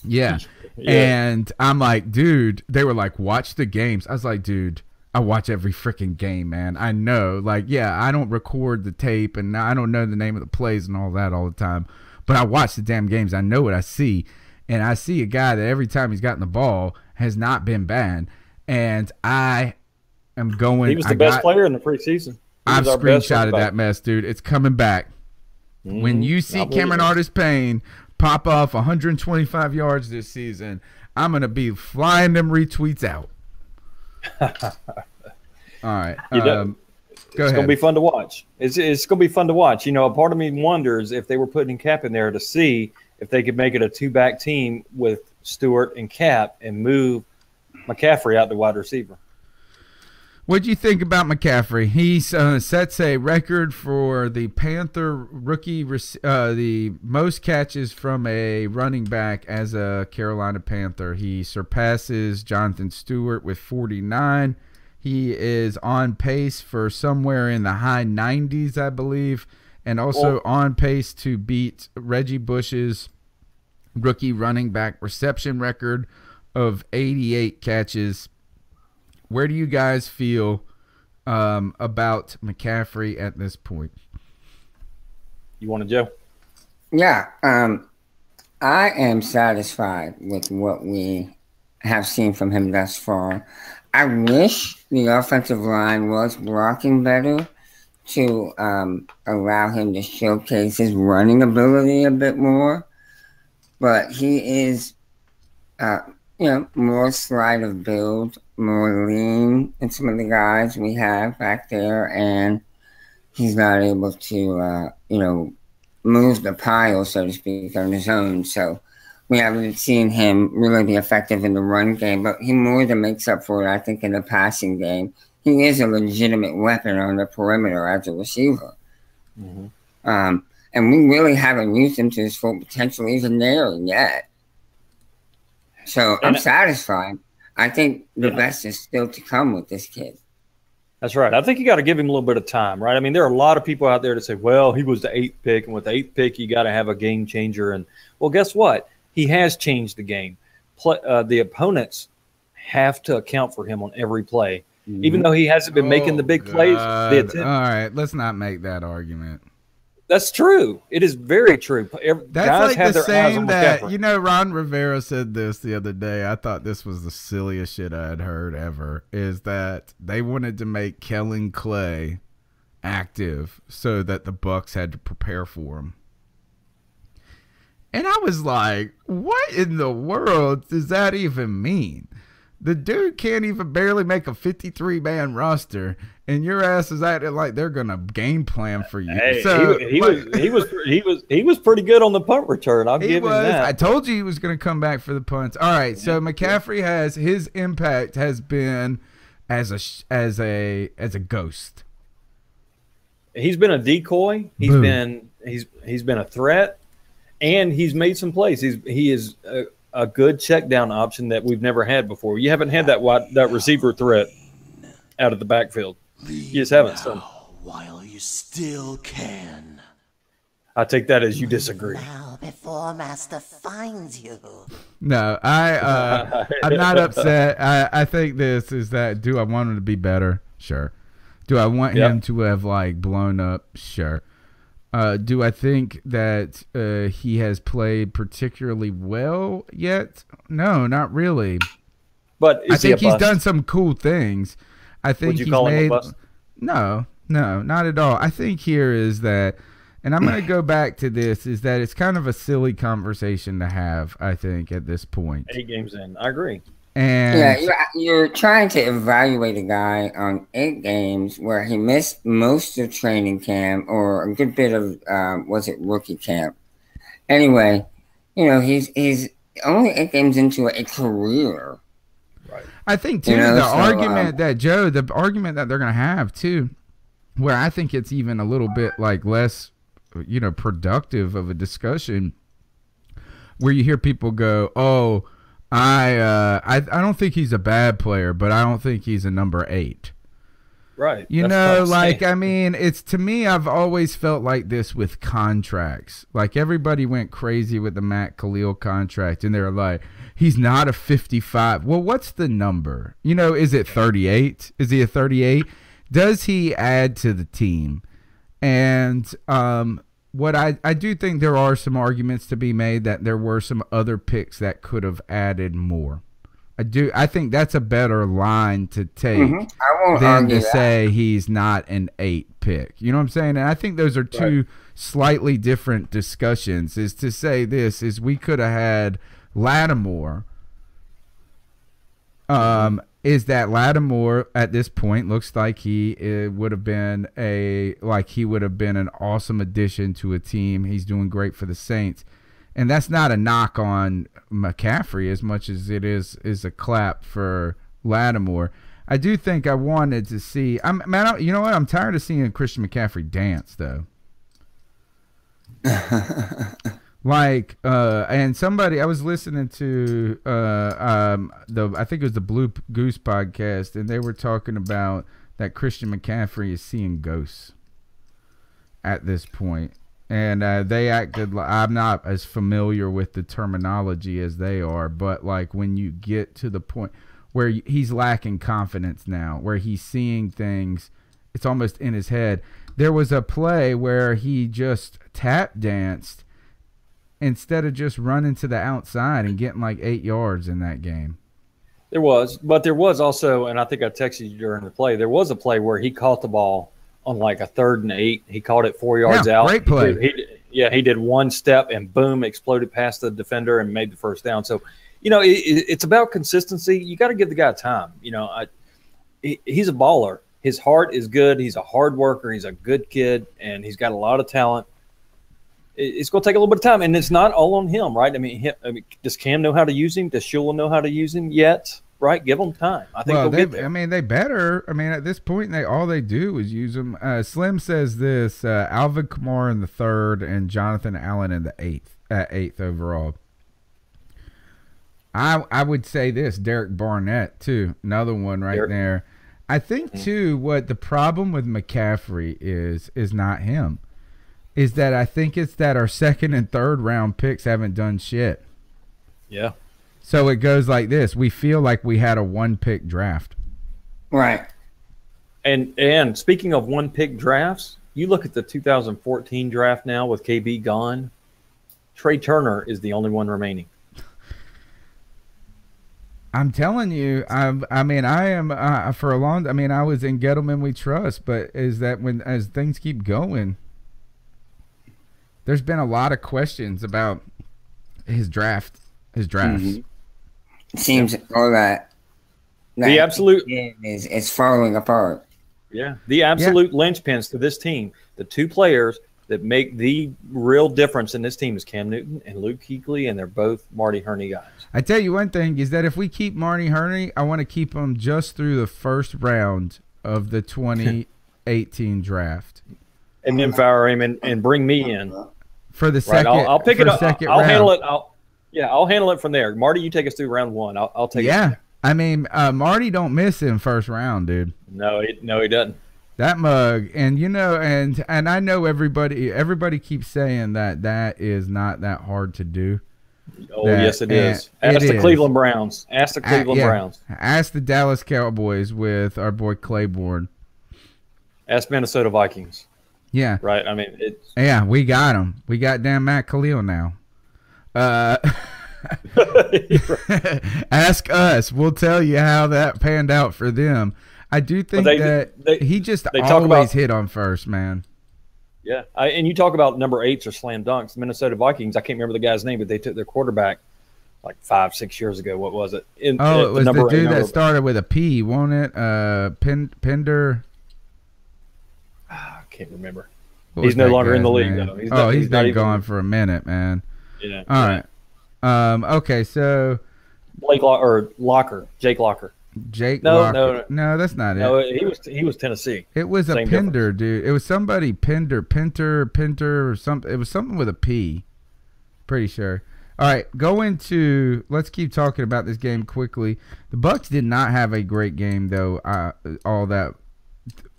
Yeah. And I'm like, dude, they were like, watch the games. I was like, dude, I watch every freaking game, man. I know. Like, yeah, I don't record the tape and I don't know the name of the plays and all that all the time. But I watch the damn games. I know what I see. And I see a guy that every time he's gotten the ball has not been bad. And I am going. He was the best player in the preseason. I've screenshotted that mess, dude. It's coming back. When you see Cameron Artis-Payne pop off 125 yards this season, I'm going to be flying them retweets out. All right. It's going to be fun to watch. It's going to be fun to watch. You know, a part of me wonders if they were putting Cap in there to see if they could make it a 2-back team with Stewart and Cap and move McCaffrey out to wide receiver. What do you think about McCaffrey? He sets a record for the Panther rookie, the most catches from a running back as a Carolina Panther. He surpasses Jonathan Stewart with 49. He is on pace for somewhere in the high 90s, I believe, and also on pace to beat Reggie Bush's rookie running back reception record of 88 catches. Where do you guys feel about McCaffrey at this point? You want to, Joe? Yeah, I am satisfied with what we have seen from him thus far. I wish the offensive line was blocking better to allow him to showcase his running ability a bit more. But he is, more slight of build, more lean than some of the guys we have back there, and he's not able to, move the pile, so to speak, on his own. So we haven't seen him really be effective in the run game, but he more than makes up for it, I think, in the passing game. He is a legitimate weapon on the perimeter as a receiver. Mm-hmm. And we really haven't used him to his full potential even there yet. So I'm satisfied. I think the best is still to come with this kid. That's right. I think you got to give him a little bit of time, right? I mean, there are a lot of people out there that say, well, he was the 8th pick, and with the 8th pick, you got to have a game changer. And, well, guess what? He has changed the game. The opponents have to account for him on every play. Even though he hasn't been making the big plays. All right, let's not make that argument. That's true. It is very true. That's guys like have the their eyes same on that, McCaffrey. Ron Rivera said this the other day. I thought this was the silliest shit I had heard ever, is that they wanted to make Kellen Clay active so that the Bucs had to prepare for him. And I was like, what in the world does that even mean? The dude can't even barely make a 53-man roster, and your ass is acting like they're gonna game plan for you. Hey, so he was pretty good on the punt return. I'll give him that. I told you he was gonna come back for the punts. All right, so McCaffrey has his impact has been as a ghost. He's been a decoy. He's been a threat, and he's made some plays. He is a good check down option that we've never had before. You haven't had that receiver threat out of the backfield. You just haven't. So while you still can. I take that as you disagree. Now before Master finds you. No, I'm not upset. I think this is that. Do I want him to be better? Sure. Do I want him to have blown up? Sure. Do I think that he has played particularly well yet? No, not really. But I think he's done some cool things. I think Would you call him a bust? No, not at all. I think here is that, and I'm going to go back to this, is that it's kind of a silly conversation to have, I think, at this point. 8 games in. I agree. And you're trying to evaluate a guy on 8 games where he missed most of training camp or a good bit of rookie camp. Anyway, he's only 8 games into a career. Right. I think too the argument that they're going to have too, where I think it's even a little bit less, productive of a discussion, where you hear people go, "Oh, I don't think he's a bad player, but I don't think he's a number 8." Right. I mean, it's, to me, I've always felt like this with contracts. Everybody went crazy with the Matt Khalil contract, and they're like, he's not a 55. Well, what's the number? Is it 38? Is he a 38? Does he add to the team? And what I do think there are some arguments to be made that there were some other picks that could have added more. I think that's a better line to take than to say he's not an 8 pick. You know what I'm saying? And I think those are two slightly different discussions. Is to say this is we could have had Lattimore. Is that Lattimore at this point looks like he would have been an awesome addition to a team. He's doing great for the Saints. And that's not a knock on McCaffrey as much as it is a clap for Lattimore. I do think I wanted to see. You know what? I'm tired of seeing Christian McCaffrey dance, though. And somebody I was listening to I think it was the Blue Goose podcast, and they were talking about that Christian McCaffrey is seeing ghosts at this point. And they acted like, I'm not as familiar with the terminology as they are, but when you get to the point where he's lacking confidence now, where he's seeing things, it's almost in his head. There was a play where he just tap danced instead of just running to the outside and getting 8 yards in that game. There was also, and I think I texted you during the play, there was a play where he caught the ball on a 3rd and 8. He caught it 4 yards out. Great play. He did one step and boom, exploded past the defender and made the first down. So, it's about consistency. You got to give the guy time. He's a baller. His heart is good. He's a hard worker. He's a good kid, and he's got a lot of talent. It's going to take a little bit of time, and it's not all on him, right? I mean, does Cam know how to use him? Does Shula know how to use him yet? Right, give them time. I think they'll get there. They better. At this point, all they do is use them. Slim says this: Alvin Kamara in the 3rd and Jonathan Allen in the 8th overall. I would say this: Derek Barnett too, another one there. I think too what the problem with McCaffrey is not him. Is that I think it's that our second and third round picks haven't done shit. Yeah. So it goes like this. We feel like we had a one-pick draft. Right. And speaking of one-pick drafts, you look at the 2014 draft now with KB gone. Trey Turner is the only one remaining. I'm telling you, I am for a long. I mean, I was in Gettleman We Trust, but is that as things keep going, there's been a lot of questions about his drafts. Mm-hmm. It seems all that the absolute is falling apart. Yeah, the absolute linchpins to this team, the two players that make the real difference in this team is Cam Newton and Luke Kuechly, and they're both Marty Hurney guys. I tell you one thing is that if we keep Marty Hurney, I want to keep him just through the first round of the 2018 draft, and then fire him and bring me in for the second. Right, I'll pick it up. I'll round. Handle it. I'll handle it from there. Marty, you take us through round one. I'll take it. Yeah, I mean, Marty don't miss in first round, dude. No, he doesn't. That mug, and you know, and I know everybody keeps saying that is not that hard to do. Oh, yes, it is. Ask the Cleveland Browns. Ask the Cleveland Browns. Ask the Dallas Cowboys with our boy Claiborne. Ask Minnesota Vikings. Yeah. Right? I mean, it's... Yeah, we got him. We got damn Matt Khalil now. Ask us. We'll tell you how that panned out for them. I do think he just always hit on first, man. Yeah, and you talk about number 8s or slam dunks. The Minnesota Vikings, I can't remember the guy's name, but they took their quarterback like 5-6 years ago. What was it? It was the dude that started with a P, won't it? Pender. I can't remember. He's no longer in the league, though. He's been gone for a minute, man. Yeah. All right. Okay, so Jake Locker. Jake no, Locker. No, that's not it. No, he was Tennessee. It was a Pender, dude. It was somebody Pinter, or something. It was something with a P. Pretty sure. All right, let's keep talking about this game quickly. The Bucs did not have a great game, though.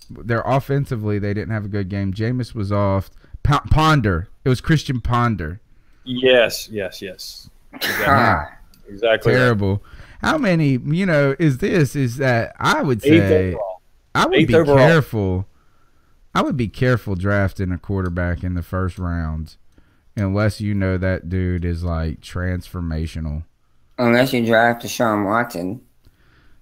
They're offensively, they didn't have a good game. Jameis was off. Ponder. It was Christian Ponder. Yes. Exactly. Terrible. Right. How many, is that I would say I would be overall. careful. I would be careful drafting a quarterback in the first round unless you know that dude is like transformational. Unless you draft Deshaun Watson.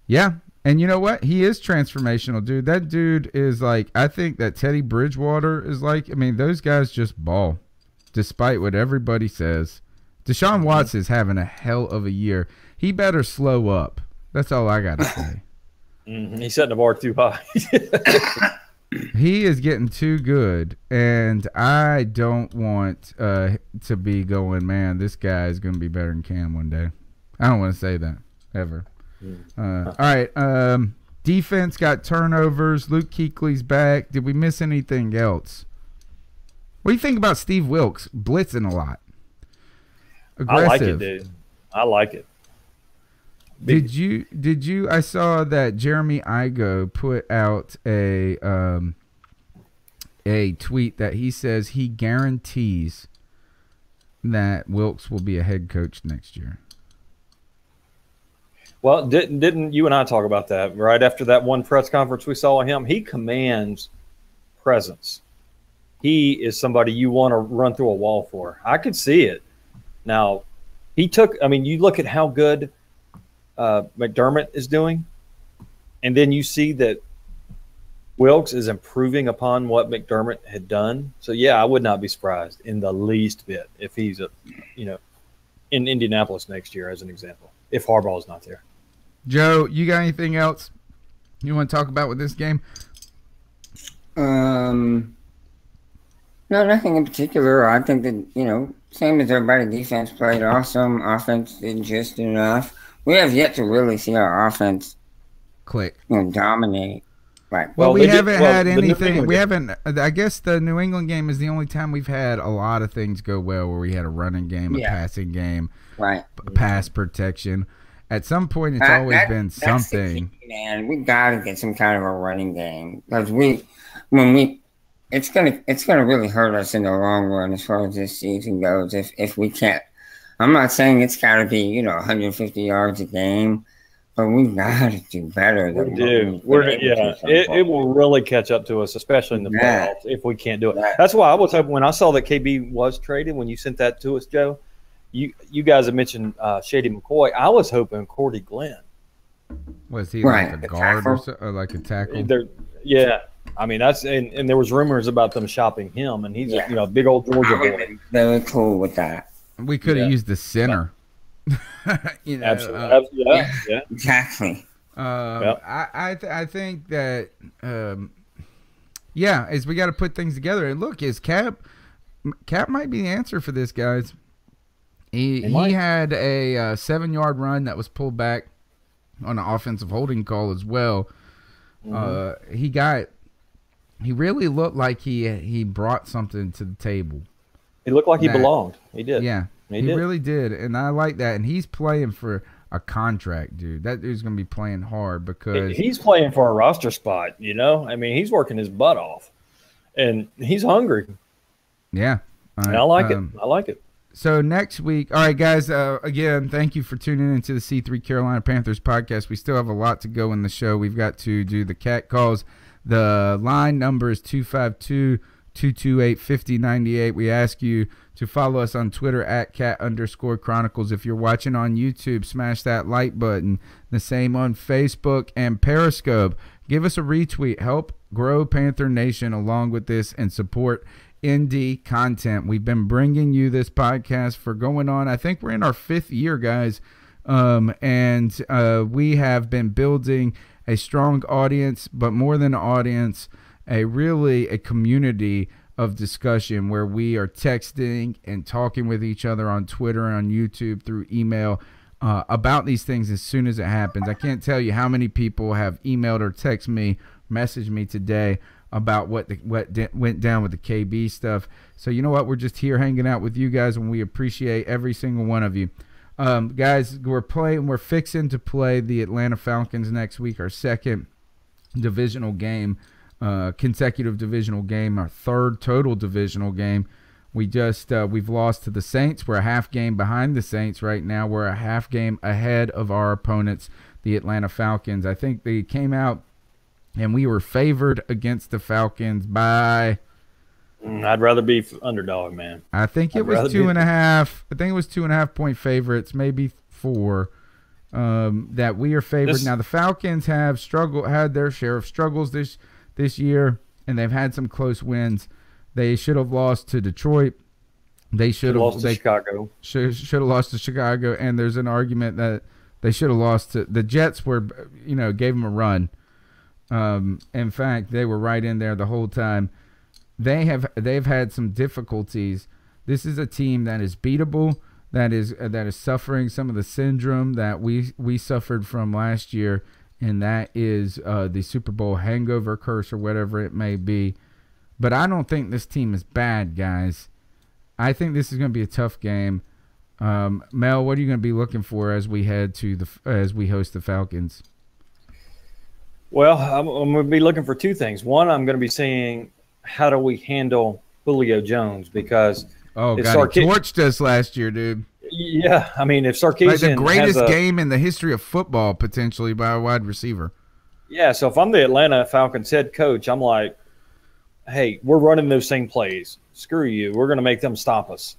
Yeah. And you know what? He is transformational, dude. That dude is like, I think that Teddy Bridgewater is like, I mean, those guys just ball despite what everybody says. Deshaun Watson is having a hell of a year. He better slow up. That's all I got to say. He's setting the bar too high. He is getting too good, and I don't want to be going, man, this guy is going to be better than Cam one day. I don't want to say that, ever. All right. Defense got turnovers. Luke Kuechly's back. Did we miss anything else? What do you think about Steve Wilkes blitzing a lot? Aggressive. I like it, dude. I like it. Did you? I saw that Jeremy Igo put out a tweet that he says he guarantees that Wilkes will be a head coach next year. Well, didn't you and I talk about that right after that one press conference we saw of him? He commands presence. He is somebody you want to run through a wall for. I could see it. Now, you look at how good McDermott is doing, and then you see that Wilkes is improving upon what McDermott had done. So, yeah, I would not be surprised in the least bit if he's in Indianapolis next year, as an example, if Harbaugh is not there. Joe, you got anything else you want to talk about with this game? No, nothing in particular. I think that, same as everybody, defense played awesome. Offense did just enough. We have yet to really see our offense click, dominate. Right. Well, we haven't had anything. We haven't. I guess the New England game is the only time we've had a lot of things go well, where we had a running game, a passing game, right, pass protection. At some point, it's always been that's something. the key, man. We gotta get some kind of a running game because it's gonna really hurt us in the long run as far as this season goes. If we can't, I'm not saying it's gotta be 150 yards a game, but we gotta do better. We do. It will really catch up to us, especially in the playoffs, if we can't do it. That's why I was hoping when I saw that KB was traded. When you sent that to us, Joe, you guys have mentioned Shady McCoy. I was hoping Cordy Glenn. Was he like a guard or like a tackle? Yeah. I mean, and there was rumors about them shopping him, and he's a big old Georgia boy. Very cool with that. We could have used the center. Absolutely. Yeah. Exactly. I think that is we got to put things together. And look, is Cap might be the answer for this, guys. He had a 7-yard run that was pulled back on an offensive holding call as well. He really looked like he brought something to the table. He looked like he belonged. He did. Yeah, he really did, and I like that. And he's playing for a contract, dude. That dude's going to be playing hard because he's playing for a roster spot. I mean, he's working his butt off, and he's hungry. Yeah, and I like it. I like it. So next week, all right, guys, again, thank you for tuning into the C3 Carolina Panthers podcast. We still have a lot to go in the show. We've got to do the cat calls. The line number is 252-228-5098. We ask you to follow us on Twitter at @cat_chronicles. If you're watching on YouTube, smash that like button. The same on Facebook and Periscope. Give us a retweet. Help grow Panther Nation along with this and support indie content. We've been bringing you this podcast for going on, I think we're in our 5th year, guys, and we have been building a strong audience, but more than an audience, a community of discussion where we are texting and talking with each other on Twitter and on YouTube through email about these things as soon as it happens. I can't tell you how many people have emailed or messaged me today about what went down with the KB stuff. So you know what? We're just here hanging out with you guys, and we appreciate every single one of you. Guys, we're fixing to play the Atlanta Falcons next week, our second divisional game, consecutive divisional game, our third total divisional game. We've lost to the Saints. We're a half game behind the Saints right now. We're a half game ahead of our opponents, the Atlanta Falcons. I think they came out and we were favored against the Falcons by... I'd rather be underdog, man. I think it was 2.5. I think it was 2.5 point favorites, maybe 4. That we are favored. Now the Falcons have had their share of struggles this year, and they've had some close wins. They should have lost to Detroit. They should have lost to Chicago. Should have lost to Chicago, and there's an argument that they should have lost to the Jets. Gave them a run. In fact, they were right in there the whole time. They've had some difficulties. This is a team that is beatable, that is suffering some of the syndrome that we suffered from last year, and that is the Super Bowl hangover curse or whatever it may be. But I don't think this team is bad, guys. I think this is going to be a tough game. Mel, what are you going to be looking for as we host the Falcons? Well, I'm going to be looking for 2 things. One, I'm going to be seeing how do we handle Julio Jones, because he torched us last year, dude. Yeah, I mean, if Sarkisian like the greatest game in the history of football, potentially, by a wide receiver. Yeah, so if I'm the Atlanta Falcons head coach, I'm like, hey, we're running those same plays. Screw you. We're going to make them stop us,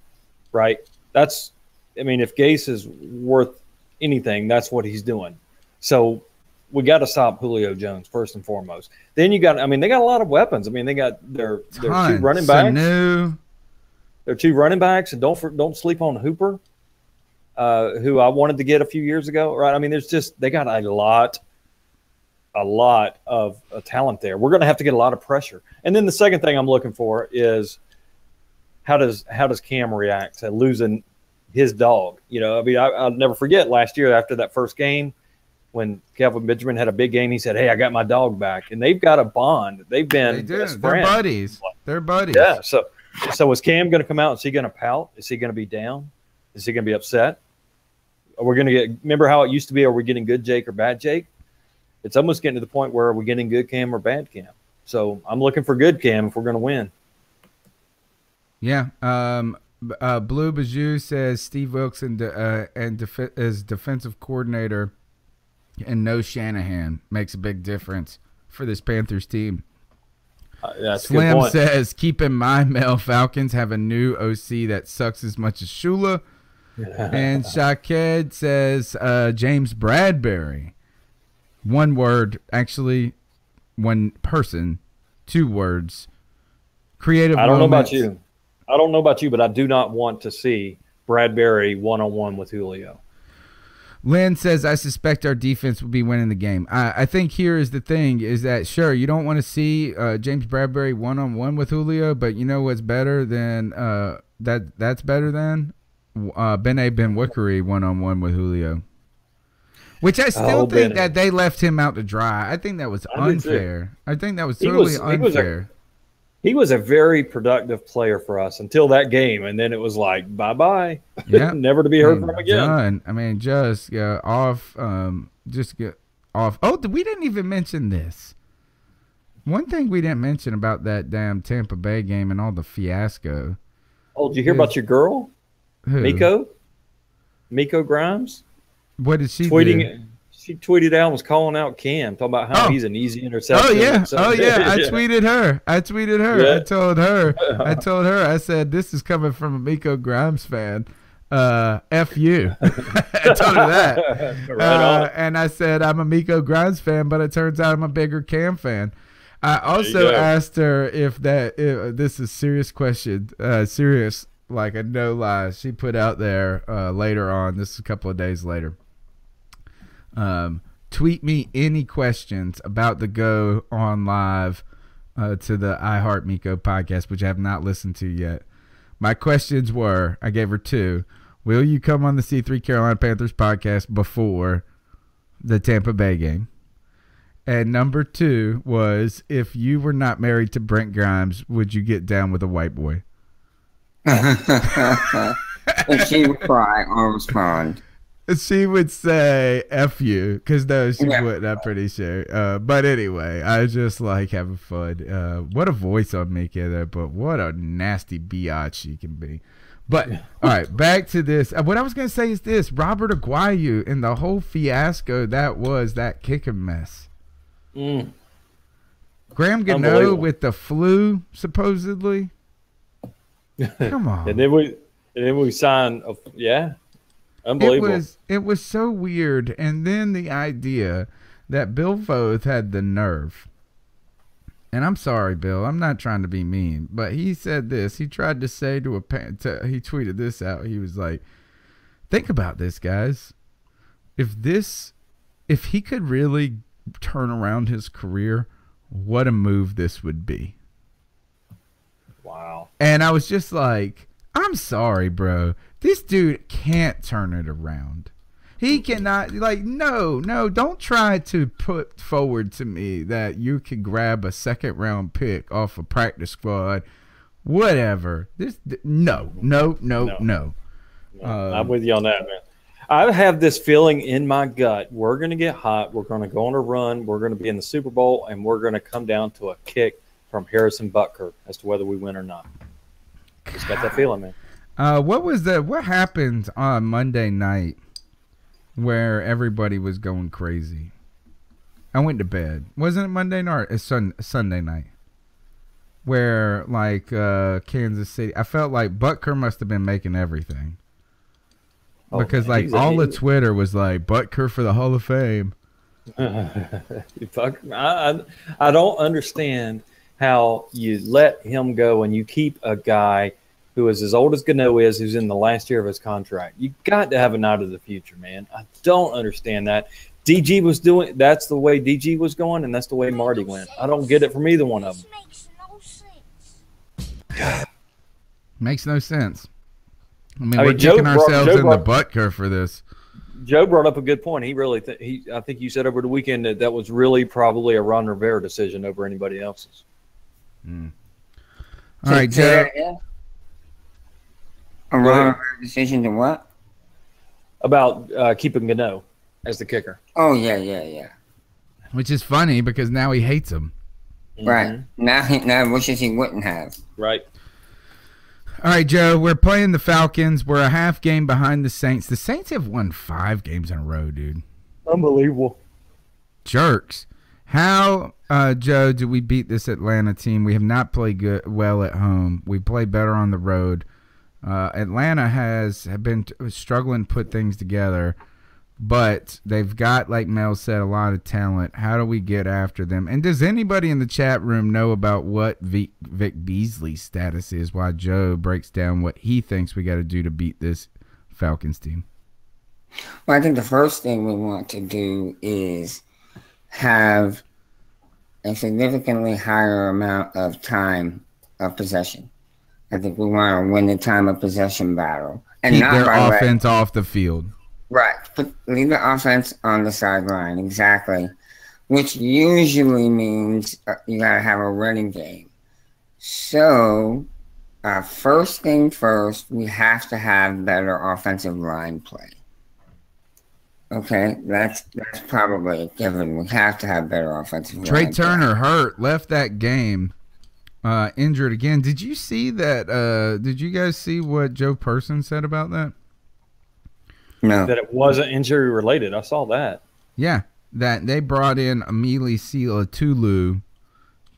right? If Gase is worth anything, that's what he's doing. So we got to stop Julio Jones first and foremost. Then they got a lot of weapons. They got their 2 running backs. Their 2 running backs, and don't sleep on Hooper, who I wanted to get a few years ago, right? They got a lot of talent there. We're going to have to get a lot of pressure. And then the second thing I'm looking for is how does Cam react to losing his dog? I'll never forget last year after that first game when Kelvin Benjamin had a big game. He said, "Hey, I got my dog back," and they've got a bond. They've been best friends. They're buddies. Yeah. So is Cam going to come out? Is he going to pout? Is he going to be down? Is he going to be upset? Are we going to get? Remember how it used to be? Are we getting good Jake or bad Jake? It's almost getting to the point where are we getting good Cam or bad Cam? So I'm looking for good Cam if we're going to win. Yeah. Blue Bajou says Steve Wilkes as defensive coordinator and no Shanahan makes a big difference for this Panthers team. That's a good Slim point. says, keep in mind, Mel Falcons have a new OC that sucks as much as Shula. And Shaked says James Bradbury. One word, actually, one person, 2 words. Creative I don't moments. know about you, but I do not want to see Bradbury one-on-one with Julio. Lynn says, I suspect our defense will be winning the game. I think here is the thing, is that, sure, you don't want to see James Bradbury one-on-one with Julio, but you know what's better than that's better than Bené Benwikere one-on-one with Julio. Which I still think that they left him out to dry. I think that was unfair. I think that was totally unfair. He was a very productive player for us until that game, and then it was like bye-bye. Yeah. Never to be heard from again. Done. I mean, just get off. Just get off. Oh, we didn't even mention this. One thing we didn't mention about that damn Tampa Bay game and all the fiasco. Oh, did you hear about your girl? Who? Miko Grimes? What did she tweeting do? She tweeted out and was calling out Cam, talking about how he's an easy interception. Oh yeah, I tweeted her. Yeah. I told her. I said, this is coming from a Miko Grimes fan. F you. I told her that. Right and I said, I'm a Miko Grimes fan, but it turns out I'm a bigger Cam fan. I also asked her if this is a serious question, serious, like a no lie. She put out there later on. This is a couple of days later. Tweet me any questions about the Go on Live to the iHeart Miko podcast, which I have not listened to yet. My questions were, I gave her 2. Will you come on the C3 Carolina Panthers podcast before the Tampa Bay game? And number 2 was, if you were not married to Brent Grimes, would you get down with a white boy? And she would cry or respond. She would say F you, because no, she wouldn't, I'm pretty sure. But anyway, I just like having fun. What a voice on Mika there, but what a nasty biatch she can be. But, all right, back to this. What I was going to say is this. Robert Aguayu and the whole fiasco that kicking mess. Graham Gano with the flu, supposedly. Come on. and then we signed, unbelievable. It was so weird. And then the idea that Bill Foth had the nerve. And I'm sorry, Bill. I'm not trying to be mean. But he said this. He tried to say he tweeted this out. He was like, think about this, guys. If he could really turn around his career, what a move this would be. Wow. And I was just like, I'm sorry, bro. This dude can't turn it around. He cannot, no, don't try to put forward to me that you can grab a 2nd-round pick off a practice squad, whatever. No. I'm with you on that, man. I have this feeling in my gut. We're going to get hot. We're going to go on a run. We're going to be in the Super Bowl, and we're going to come down to a kick from Harrison Butker as to whether we win or not. Just got that feeling, man. What happened on Monday night where everybody was going crazy? I went to bed. Wasn't it Monday night? It's Sunday night. Where, Kansas City, I felt like Butker must have been making everything. Because, all of Twitter was like, Butker for the Hall of Fame. I don't understand how you let him go and you keep a guy who is as old as Gano is, who's in the last year of his contract. You got to have an eye to the future, man. I don't understand that. DG was doing, that's the way DG was going, and that's the way Marty went. I don't get it from either one of them. Makes no sense. I mean, we're kicking ourselves in the Butker for this. Joe brought up a good point. He really, I think you said over the weekend that was really probably a Ron Rivera decision over anybody else's. All right, Joe. A Ron Rivera decision to what? about keeping Gano as the kicker. Oh, yeah. Which is funny because now he hates him. Right. Now wishes he wouldn't have. Right. All right, Joe, we're playing the Falcons. We're a half game behind the Saints. The Saints have won 5 games in a row, dude. Unbelievable. Jerks. How, Joe, do we beat this Atlanta team? We have not played well at home. We play better on the road. Atlanta have been struggling to put things together, but they've got, like Mel said, a lot of talent. How do we get after them? And does anybody in the chat room know about what Vic Beasley's status is while Joe breaks down what he thinks we got to do to beat this Falcons team? Well, I think the first thing we want to do is have a significantly higher amount of time of possession. I think we want to win the time of possession battle. And keep not their offense off the field. Right. Leave the offense on the sideline. Exactly. Which usually means you got to have a running game. So, first thing first, we have to have better offensive line play. Okay, that's probably a given. We have to have better offensive line play. Trey Turner hurt, left that game, injured again. Did you see that? Did you guys see what Joe Person said about that? No. That it wasn't injury related. I saw that. Yeah, that they brought in Emili Tulu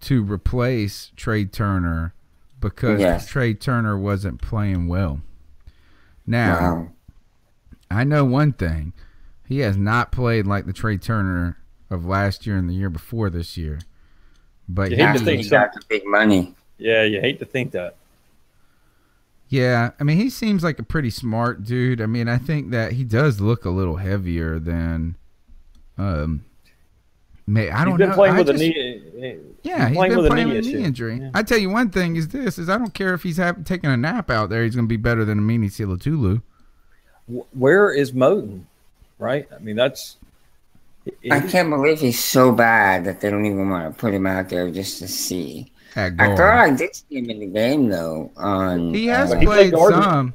to replace Trey Turner because Trey Turner wasn't playing well. Now, I know one thing. He has not played like the Trey Turner of last year and the year before this year. But you hate to think he got the big money. Yeah, you hate to think that. Yeah, I mean, he seems like a pretty smart dude. I mean, I think that he does look a little heavier than I don't know. He's been playing with a knee. Yeah, he's been playing with a knee injury. Yeah. I tell you one thing is I don't care if he's taking a nap out there. He's going to be better than Emili Tulu. Where is Moten? Right? I mean, that's... I can't believe he's so bad that they don't even want to put him out there just to see. I thought I did see him in the game, though. He has played some.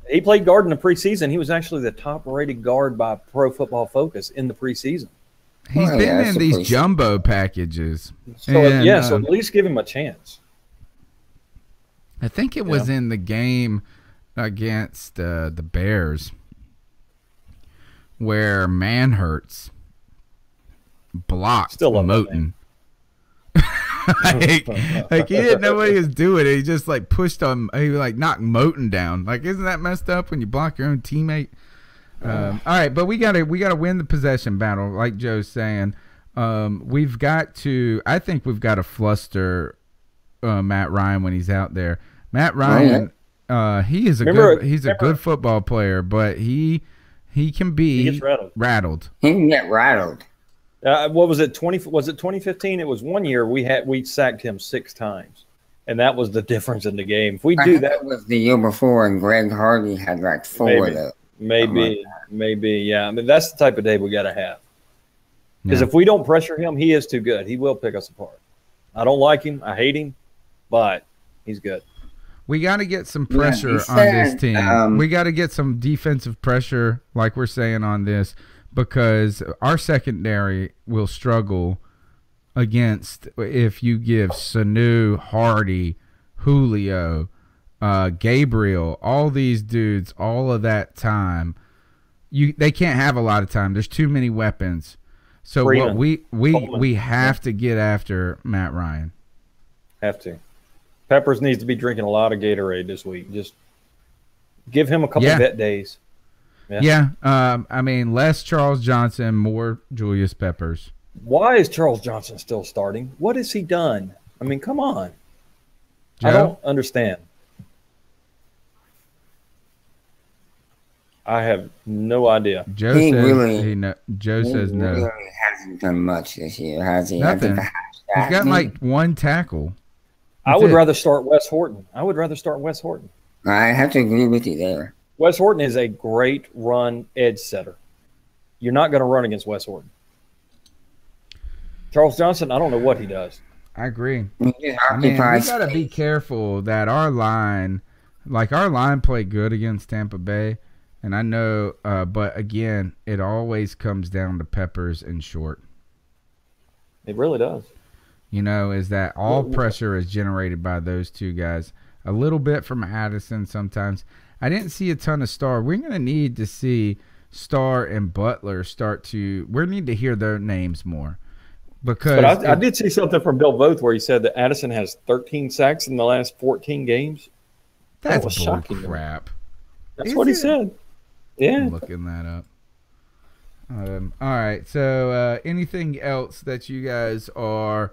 He played guard in the preseason. He was actually the top-rated guard by Pro Football Focus in the preseason. He's been in these jumbo packages. So, so at least give him a chance. I think it was in the game against the Bears where Manhurts blocked Moten. like he didn't know what he was doing. He just like pushed him. He like knocked Moten down. Like, isn't that messed up when you block your own teammate? All right, but we gotta win the possession battle, like Joe's saying. We've got to. I think we've got to fluster Matt Ryan when he's out there. Matt Ryan, he is a good football player, but he can be rattled. He can get rattled. What was it? Was it 2015? It was one year we sacked him 6 times, and that was the difference in the game. If we do that, it was the year before, and Greg Hardy had like 4 of those. Maybe, yeah. I mean, that's the type of day we got to have. Because if we don't pressure him, he is too good. He will pick us apart. I don't like him. I hate him, but he's good. We got to get some pressure on this team. We got to get some defensive pressure, like we're saying on this, because our secondary will struggle against if you give Sanu, Hardy, Julio, Gabriel, all these dudes, all of that time. They can't have a lot of time. There's too many weapons. So what we have to get after Matt Ryan. Have to. Peppers needs to be drinking a lot of Gatorade this week. Just give him a couple vet days. Yeah. I mean, less Charles Johnson, more Julius Peppers. Why is Charles Johnson still starting? What has he done? I mean, come on. Joe? I don't understand. I have no idea. Joe says no. Really hasn't done much this year, has he? Nothing. He's got like 1 tackle. I would rather start Wes Horton. I have to agree with you there. Wes Horton is a great run edge setter. You're not going to run against Wes Horton. Charles Johnson, I don't know what he does. I agree. I mean, we got to be careful that our line played good against Tampa Bay, And I know, but again, it always comes down to Peppers and Short. It really does. You know, is that all pressure is generated by those two guys. A little bit from Addison sometimes. I didn't see a ton of Starr. We're going to need to see Starr and Butler start to – we need to hear their names more. Because but I did see something from Bill Voth where he said that Addison has 13 sacks in the last 14 games. That was shocking. Crap. That's what he said. Yeah. I'm looking that up. All right. So anything else that you guys are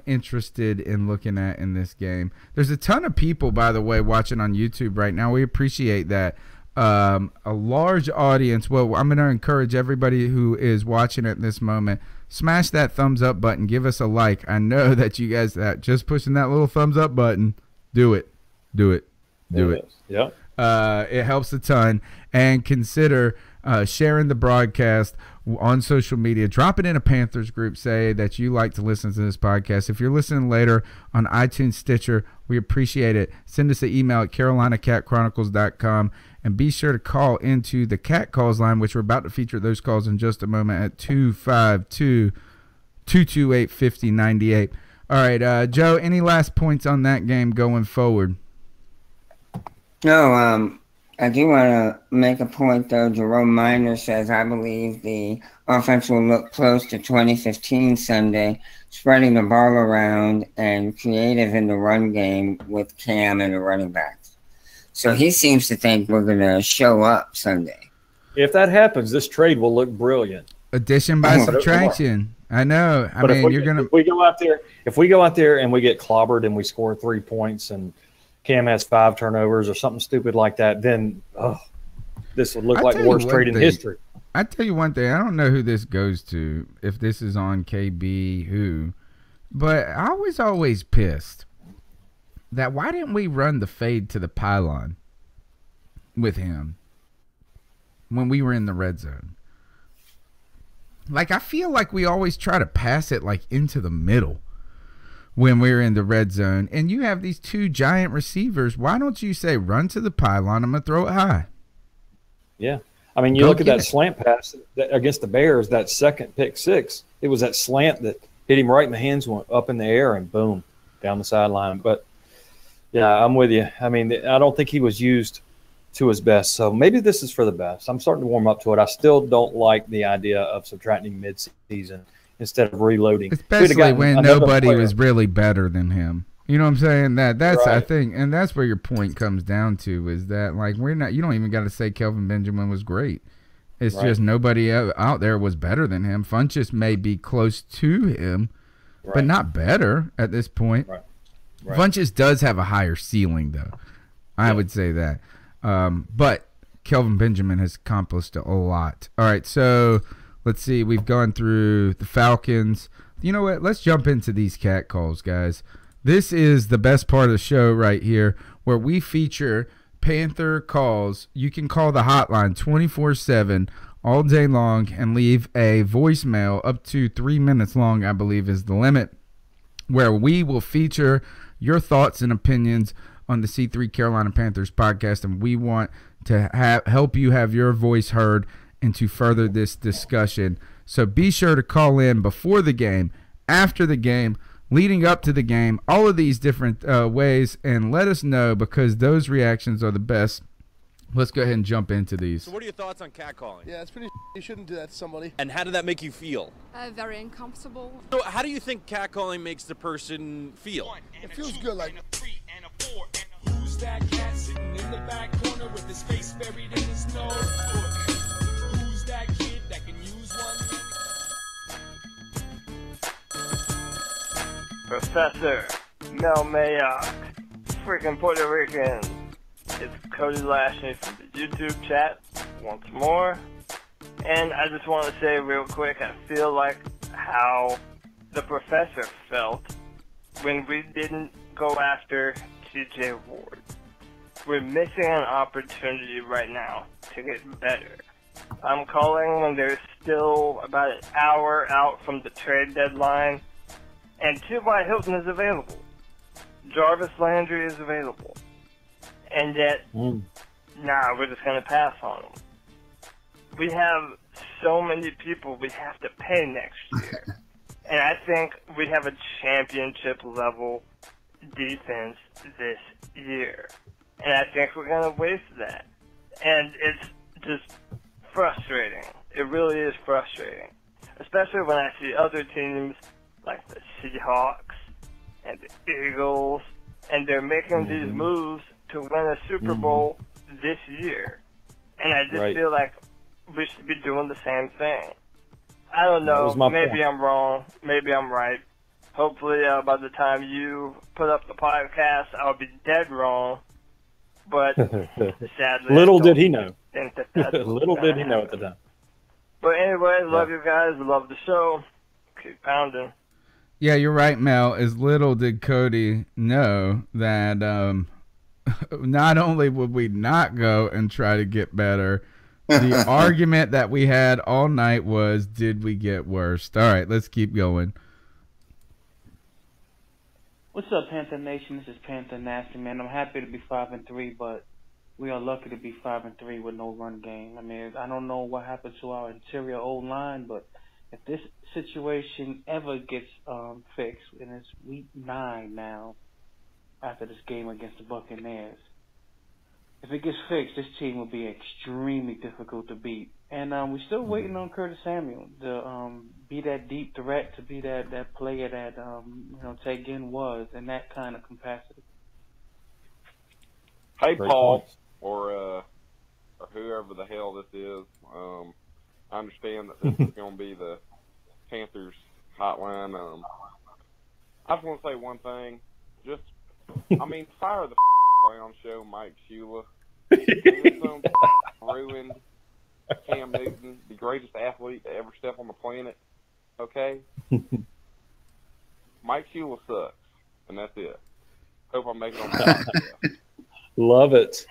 interested in looking at in this game? There's a ton of people, by the way, watching on YouTube right now. We appreciate that. A large audience. Well, I'm going to encourage everybody who is watching at this moment, smash that thumbs up button. Give us a like. I know that you guys just pushing that little thumbs up button. Do it. Do it. Do it. Yeah. It helps a ton. And consider sharing the broadcast on social media. Drop it in a Panthers group. Say that you like to listen to this podcast. If you're listening later on iTunes, Stitcher, we appreciate it. Send us an email at carolinacatchronicles.com. And be sure to call into the Cat Calls line, which we're about to feature those calls in just a moment at 252-228-5098. All right, Joe, any last points on that game going forward? No, I do want to make a point, though. Jerome Miner says, I believe the offense will look close to 2015 Sunday, spreading the ball around and creative in the run game with Cam and the running backs. So he seems to think we're going to show up Sunday. If that happens, this trade will look brilliant. Addition by subtraction. I know. I mean, you're going to – if we go out there and we get clobbered and we score 3 points and Cam has 5 turnovers or something stupid like that, then this would look like the worst trade in history. I tell you one thing. I don't know who this goes to, if this is on KB, who. But I was always pissed that why didn't we run the fade to the pylon with him when we were in the red zone? Like, I feel like we always try to pass it, like, into the middle when we're in the red zone. And you have these 2 giant receivers. Why don't you say, run to the pylon, I'm going to throw it high? Yeah. I mean, you look at that slant pass against the Bears, that second pick 6. It was that slant that hit him right in the hands, went up in the air, and boom, down the sideline. But, yeah, I'm with you. I mean, I don't think he was used to his best. So maybe this is for the best. I'm starting to warm up to it. I still don't like the idea of subtracting midseason instead of reloading. Especially when nobody was really better than him. You know what I'm saying? That's right. I think, and that's where your point comes down to, is that, like, you don't even got to say Kelvin Benjamin was great. It's just nobody out there was better than him. Funchess may be close to him, but not better at this point. Right. Funchess does have a higher ceiling, though. I would say that. But Kelvin Benjamin has accomplished a lot. All right, so let's see. We've gone through the Falcons. You know what? Let's jump into these cat calls, guys. This is the best part of the show right here, where we feature Panther calls. You can call the hotline 24/7 all day long and leave a voicemail up to 3 minutes long, I believe is the limit, where we will feature your thoughts and opinions on the C3 Carolina Panthers podcast, and we want to help you have your voice heard and to further this discussion. So be sure to call in before the game, after the game, leading up to the game, all of these different ways, and let us know, because those reactions are the best. Let's go ahead and jump into these. So what are your thoughts on catcalling? Yeah, it's pretty you shouldn't do that to somebody. And how did that make you feel? Very uncomfortable. So how do you think catcalling makes the person feel? It feels good, like. Who's that cat sitting in the back corner with his face buried in his nose? Who's that kid that can use one? Professor Mel Mayock, freaking Puerto Rican. It's Cody Lashley from the YouTube chat once more. And I just want to say real quick, I feel like how the professor felt when we didn't go after TJ Ward. We're missing an opportunity right now to get better. I'm calling when there's still about an hour out from the trade deadline, and T.Y. Hilton is available. Jarvis Landry is available. And yet, nah, we're just going to pass on him. We have so many people we have to pay next year. And I think we have a championship-level defense this year. And I think we're going to waste that. And it's just frustrating. It really is frustrating. Especially when I see other teams like the Seahawks and the Eagles, and they're making these moves to win a Super Bowl this year. And I just feel like we should be doing the same thing. I don't know. Maybe I'm wrong. Maybe I'm right. Hopefully, by the time you put up the podcast, I'll be dead wrong. But sadly, little did he know. Little did he know at the time. But anyway, love you guys. Love the show. Keep pounding. Yeah, you're right, Mel. As little did Cody know that not only would we not go and try to get better, the argument that we had all night was, did we get worse? All right, let's keep going. What's up, Panther Nation? This is Panther Nasty, man. I'm happy to be 5-3, but we are lucky to be 5-3 with no run game. I mean, I don't know what happened to our interior O-line, but if this situation ever gets fixed, and it's week 9 now after this game against the Buccaneers, if it gets fixed, this team will be extremely difficult to beat. And we're still waiting on Curtis Samuel to be that deep threat, to be that player that Ted Ginn was in that kind of capacity. Hey, Paul, or whoever the hell this is. I understand that this is going to be the Panthers hotline. I just want to say one thing. Fire the clown show, Mike Shula. Ruined Cam Newton, the greatest athlete to ever step on the planet. Okay? Mike Shula sucks, and that's it. Hope I'm making on the podcast. Love it.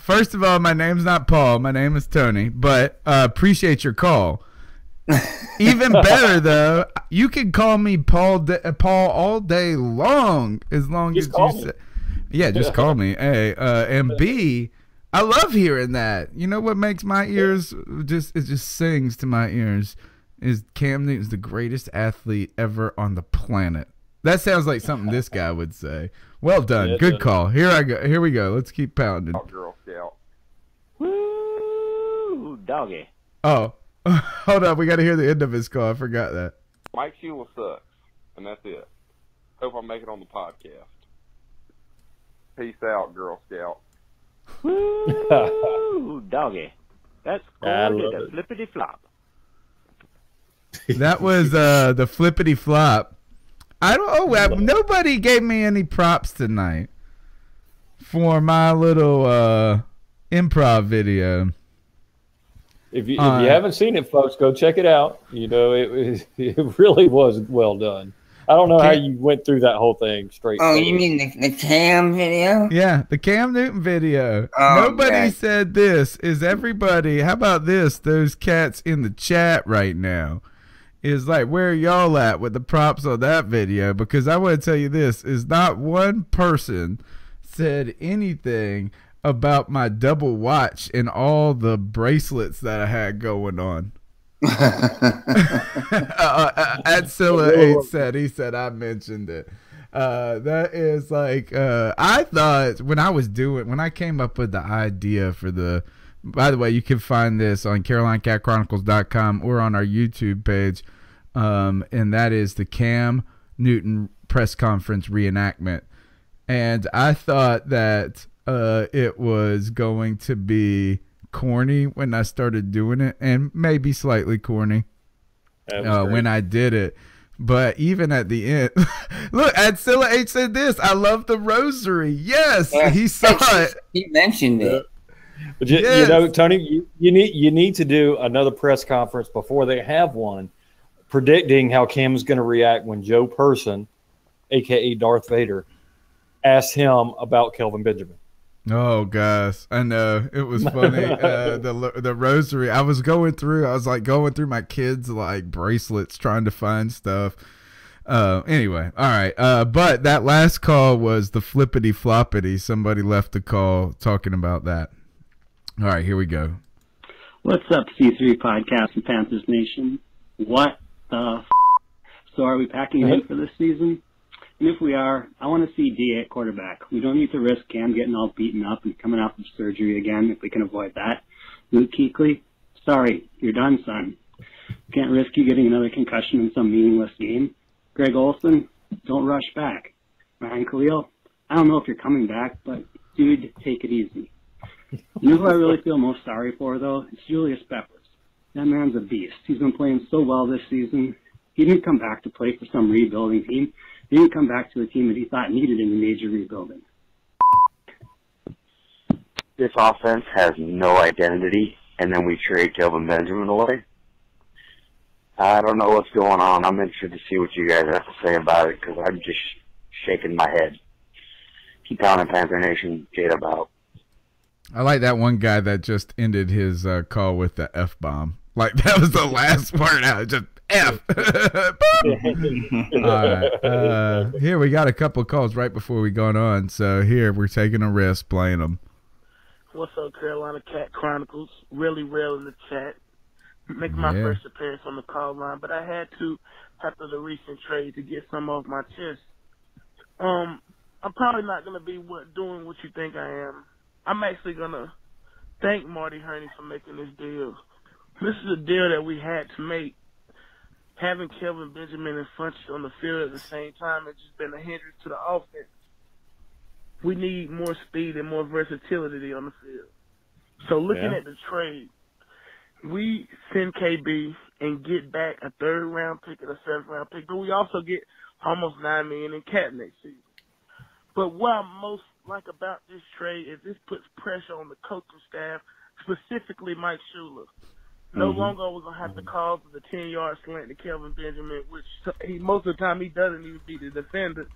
First of all, my name's not Paul. My name is Tony, but appreciate your call. Even better, though, you can call me Paul all day long, as long as you say. Yeah, just call me. Hey, and B, I love hearing that. You know what makes my ears it just sings to my ears is Cam Newton's the greatest athlete ever on the planet. That sounds like something this guy would say. Well done. Yeah, good call. Here we go. Let's keep pounding. Girl Scout. Woo, doggy. Oh, hold on. We got to hear the end of his call. I forgot that. Mike Shula sucks, and that's it. Hope I make it on the podcast. Peace out, Girl Scout. Woo, doggy. That's called a flippity flop. That was the flippity flop. Nobody gave me any props tonight for my little improv video. If you haven't seen it, folks, go check it out. It really was well done. I don't know how you went through that whole thing straight. Oh, you mean the Cam video? Yeah, the Cam Newton video. Nobody said this. Is everybody, how about this? Those cats in the chat right now is like, where are y'all at with the props on that video? Because I want to tell you this, is not one person said anything about my double watch and all the bracelets that I had going on. Atzilla8 he said I mentioned it. That is like I thought when I came up with the idea for by the way, you can find this on CarolinaCatChronicles.com or on our YouTube page, and that is the Cam Newton press conference reenactment. And I thought that it was going to be corny when I started doing it, and maybe slightly corny when I did it. But even at the end, look, Atzilla8 said this. I love the rosary. Yes, he saw it. He mentioned it. But you know, Tony, you need to do another press conference before they have one, predicting how Cam is going to react when Joe Person, aka Darth Vader, asks him about Kelvin Benjamin. Oh gosh, I know, it was funny. The rosary. I was going through my kids' like bracelets, trying to find stuff. Anyway, all right. But that last call was the flippity floppity. Somebody left a call talking about that. All right, here we go. What's up, C3 Podcast and Panthers Nation? What the f***? So are we packing it in for this season? And if we are, I want to see D at quarterback. We don't need to risk Cam getting all beaten up and coming out of surgery again if we can avoid that. Luke Kuechly, sorry, you're done, son. Can't risk you getting another concussion in some meaningless game. Greg Olsen, don't rush back. Ryan Khalil, I don't know if you're coming back, but dude, take it easy. You know who I really feel most sorry for, though? It's Julius Peppers. That man's a beast. He's been playing so well this season. He didn't come back to play for some rebuilding team. He didn't come back to a team that he thought needed any major rebuilding. This offense has no identity, and then we trade Kelvin Benjamin away. I don't know what's going on. I'm interested to see what you guys have to say about it, because I'm just shaking my head. Keep pounding, Panther Nation. Jada out. I like that one guy that just ended his call with the F-bomb. Like, that was the last part out. Just F. All right. Here, we got a couple of calls right before we got on. So, here, we're taking a risk playing them. What's up, Carolina Cat Chronicles? Really real in the chat. Making my first appearance on the call line, but I had to, after the recent trade, to get some off my chest. I'm probably not going to be doing what you think I am. I'm actually going to thank Marty Hurney for making this deal. This is a deal that we had to make. Having Kelvin Benjamin and Funch on the field at the same time has just been a hindrance to the offense. We need more speed and more versatility on the field. So looking at the trade, we send KB and get back a 3rd round pick and a 7th round pick, but we also get almost $9 million in cap next season. But what I most like about this trade is this puts pressure on the coaching staff, specifically Mike Shula. No longer are we going to have to call for the 10-yard slant to Kelvin Benjamin, which most of the time he doesn't even beat the defender.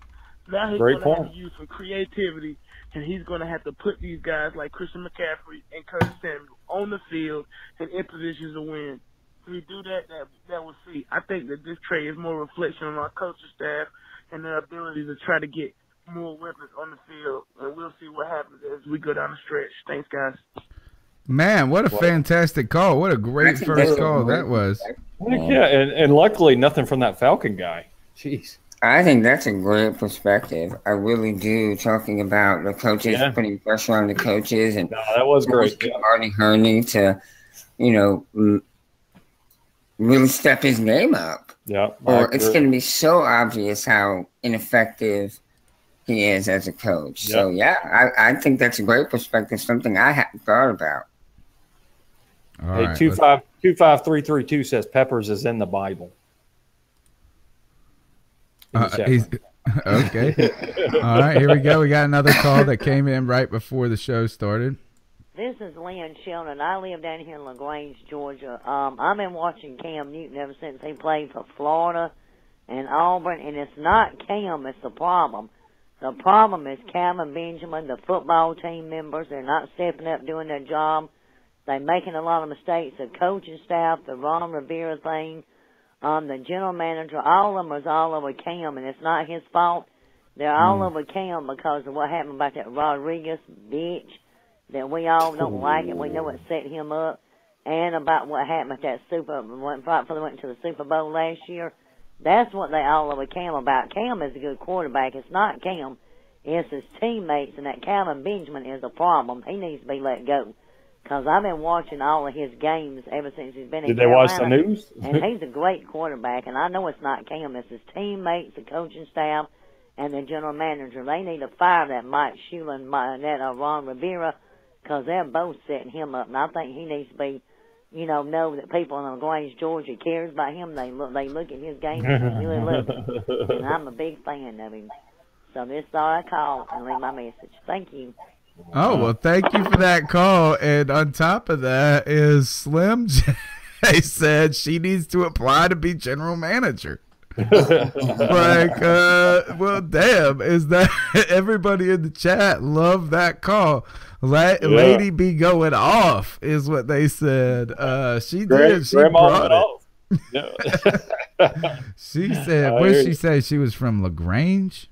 Now he's going to have to use some creativity, and he's going to have to put these guys like Christian McCaffrey and Curtis Samuel on the field and in positions to win. If we do that, that will see. I think that this trade is more reflection on our coaching staff and their ability to try to get more weapons on the field, and we'll see what happens as we go down the stretch. Thanks, guys. Man, what a fantastic call. What a great first call that was. Yeah, and luckily nothing from that Falcon guy. Jeez. I think that's a great perspective. I really do. Talking about the coaches, putting pressure on the coaches, and that was great. Marty Hurney to, really step his game up. Yeah. Or it's going to be so obvious how ineffective he is as a coach. Yep. So I think that's a great perspective. Something I hadn't thought about. All hey, right, 25332 says Peppers is in the Bible. Okay. All right, here we go. We got another call that came in right before the show started. This is Lynn Sheldon. I live down here in LaGrange, Georgia. I've been watching Cam Newton ever since he played for Florida and Auburn, and it's not Cam that's the problem. The problem is Kelvin Benjamin, the football team members. They're not stepping up doing their job. They're making a lot of mistakes. The coaching staff, the Ron Rivera thing, the general manager, all of them is all over Cam, and it's not his fault. They're all over Cam because of what happened about that Rodriguez bitch that we all don't like, and we know it set him up, and about what happened at that right before they went to the Super Bowl last year. That's what they all over Cam about. Cam is a good quarterback. It's not Cam. It's his teammates, and that Kelvin Benjamin is a problem. He needs to be let go. Because I've been watching all of his games ever since he's been in Carolina. Did they watch the news? And he's a great quarterback, and I know it's not Cam. It's his teammates, the coaching staff, and the general manager. They need to fire that Mike Shula and that Ron Rivera because they're both setting him up. And I think he needs to be, know that people in LaGrange, Georgia cares about him. They look at his game and really love him. And I'm a big fan of him. So this is all I call and leave my message. Thank you. Oh, well, thank you for that call. And on top of that is Slim J said she needs to apply to be general manager. Well, damn, is that everybody in the chat loved that call. Lady be going off is what they said. She did. She brought it. She said, what did she say? She was from LaGrange?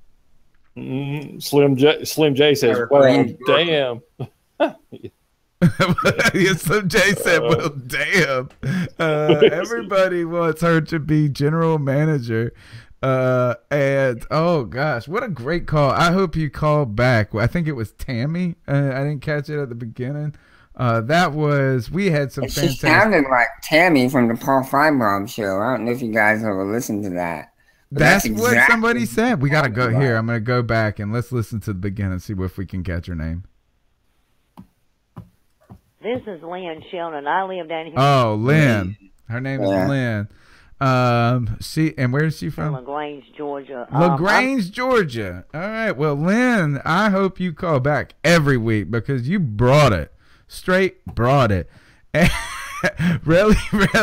Slim J says, well, damn. Yes, Slim J said, well, damn. Everybody wants her to be general manager. And oh gosh, what a great call. I hope you called back. I think it was Tammy. I didn't catch it at the beginning. We had some fantastic. She sounded like Tammy from the Paul Feinbaum show. I don't know if you guys ever listened to that. That's exactly what somebody said. We got to go here. I'm going to go back and let's listen to the beginning and see if we can catch her name. This is Lynn Sheldon. I live down here. Oh, Lynn. Her name is Lynn. And where is she from? LaGrange, Georgia. LaGrange, Georgia. All right. Well, Lynn, I hope you call back every week because you brought it. Straight brought it. Really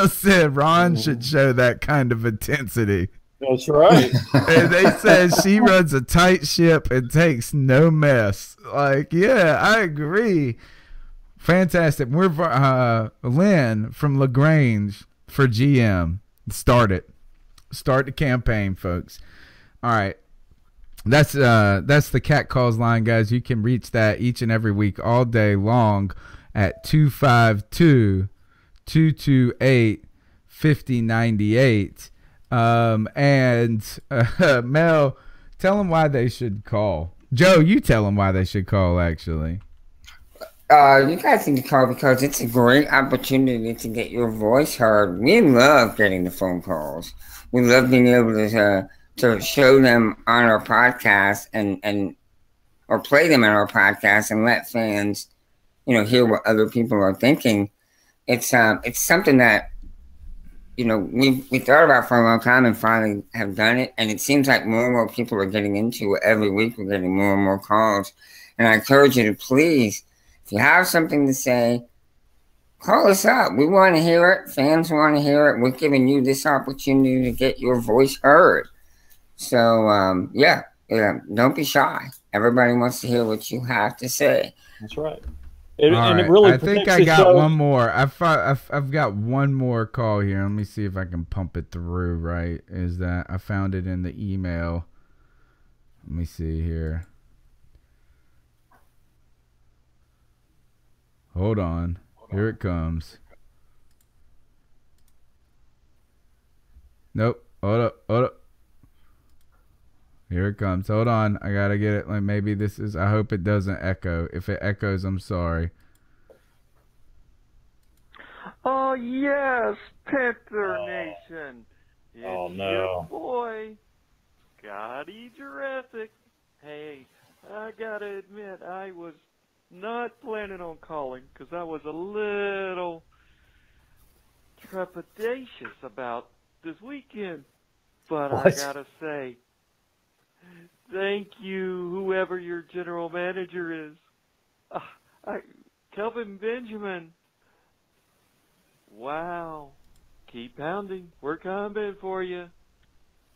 said Ron should show that kind of intensity. That's right. And they said she runs a tight ship and takes no mess. Like, yeah, I agree. Fantastic. We're Lynn from LaGrange for GM. Start it. Start the campaign, folks. All right. That's the Cat Calls line, guys. You can reach that each and every week all day long at 252-228-5098. Mel, tell them why they should call. Joe, you tell them why they should call, actually. You guys need to call because it's a great opportunity to get your voice heard. We love getting the phone calls. We love being able to show them on our podcast or play them on our podcast and let fans, hear what other people are thinking. It's something that, we thought about for a long time and finally have done it. And it seems like more and more people are getting into it. Every week we're getting more and more calls. And I encourage you to please, if you have something to say, call us up. We want to hear it. Fans want to hear it. We're giving you this opportunity to get your voice heard. So, don't be shy. Everybody wants to hear what you have to say. That's right. I think I got one more. I've got one more call here. Let me see if I can pump it through. Right? Is that I found it in the email? Let me see here. Hold on. Here it comes. Nope. Hold up. Here it comes. Hold on. I gotta get it. Like maybe this is. I hope it doesn't echo. If it echoes, I'm sorry. Oh yes, Panther Nation. It's no. Your boy, Scotty Jurassic. Hey, I gotta admit, I was not planning on calling because I was a little trepidatious about this weekend. But I gotta say, thank you, whoever your general manager is. Kelvin Benjamin. Wow. Keep pounding. We're coming for you.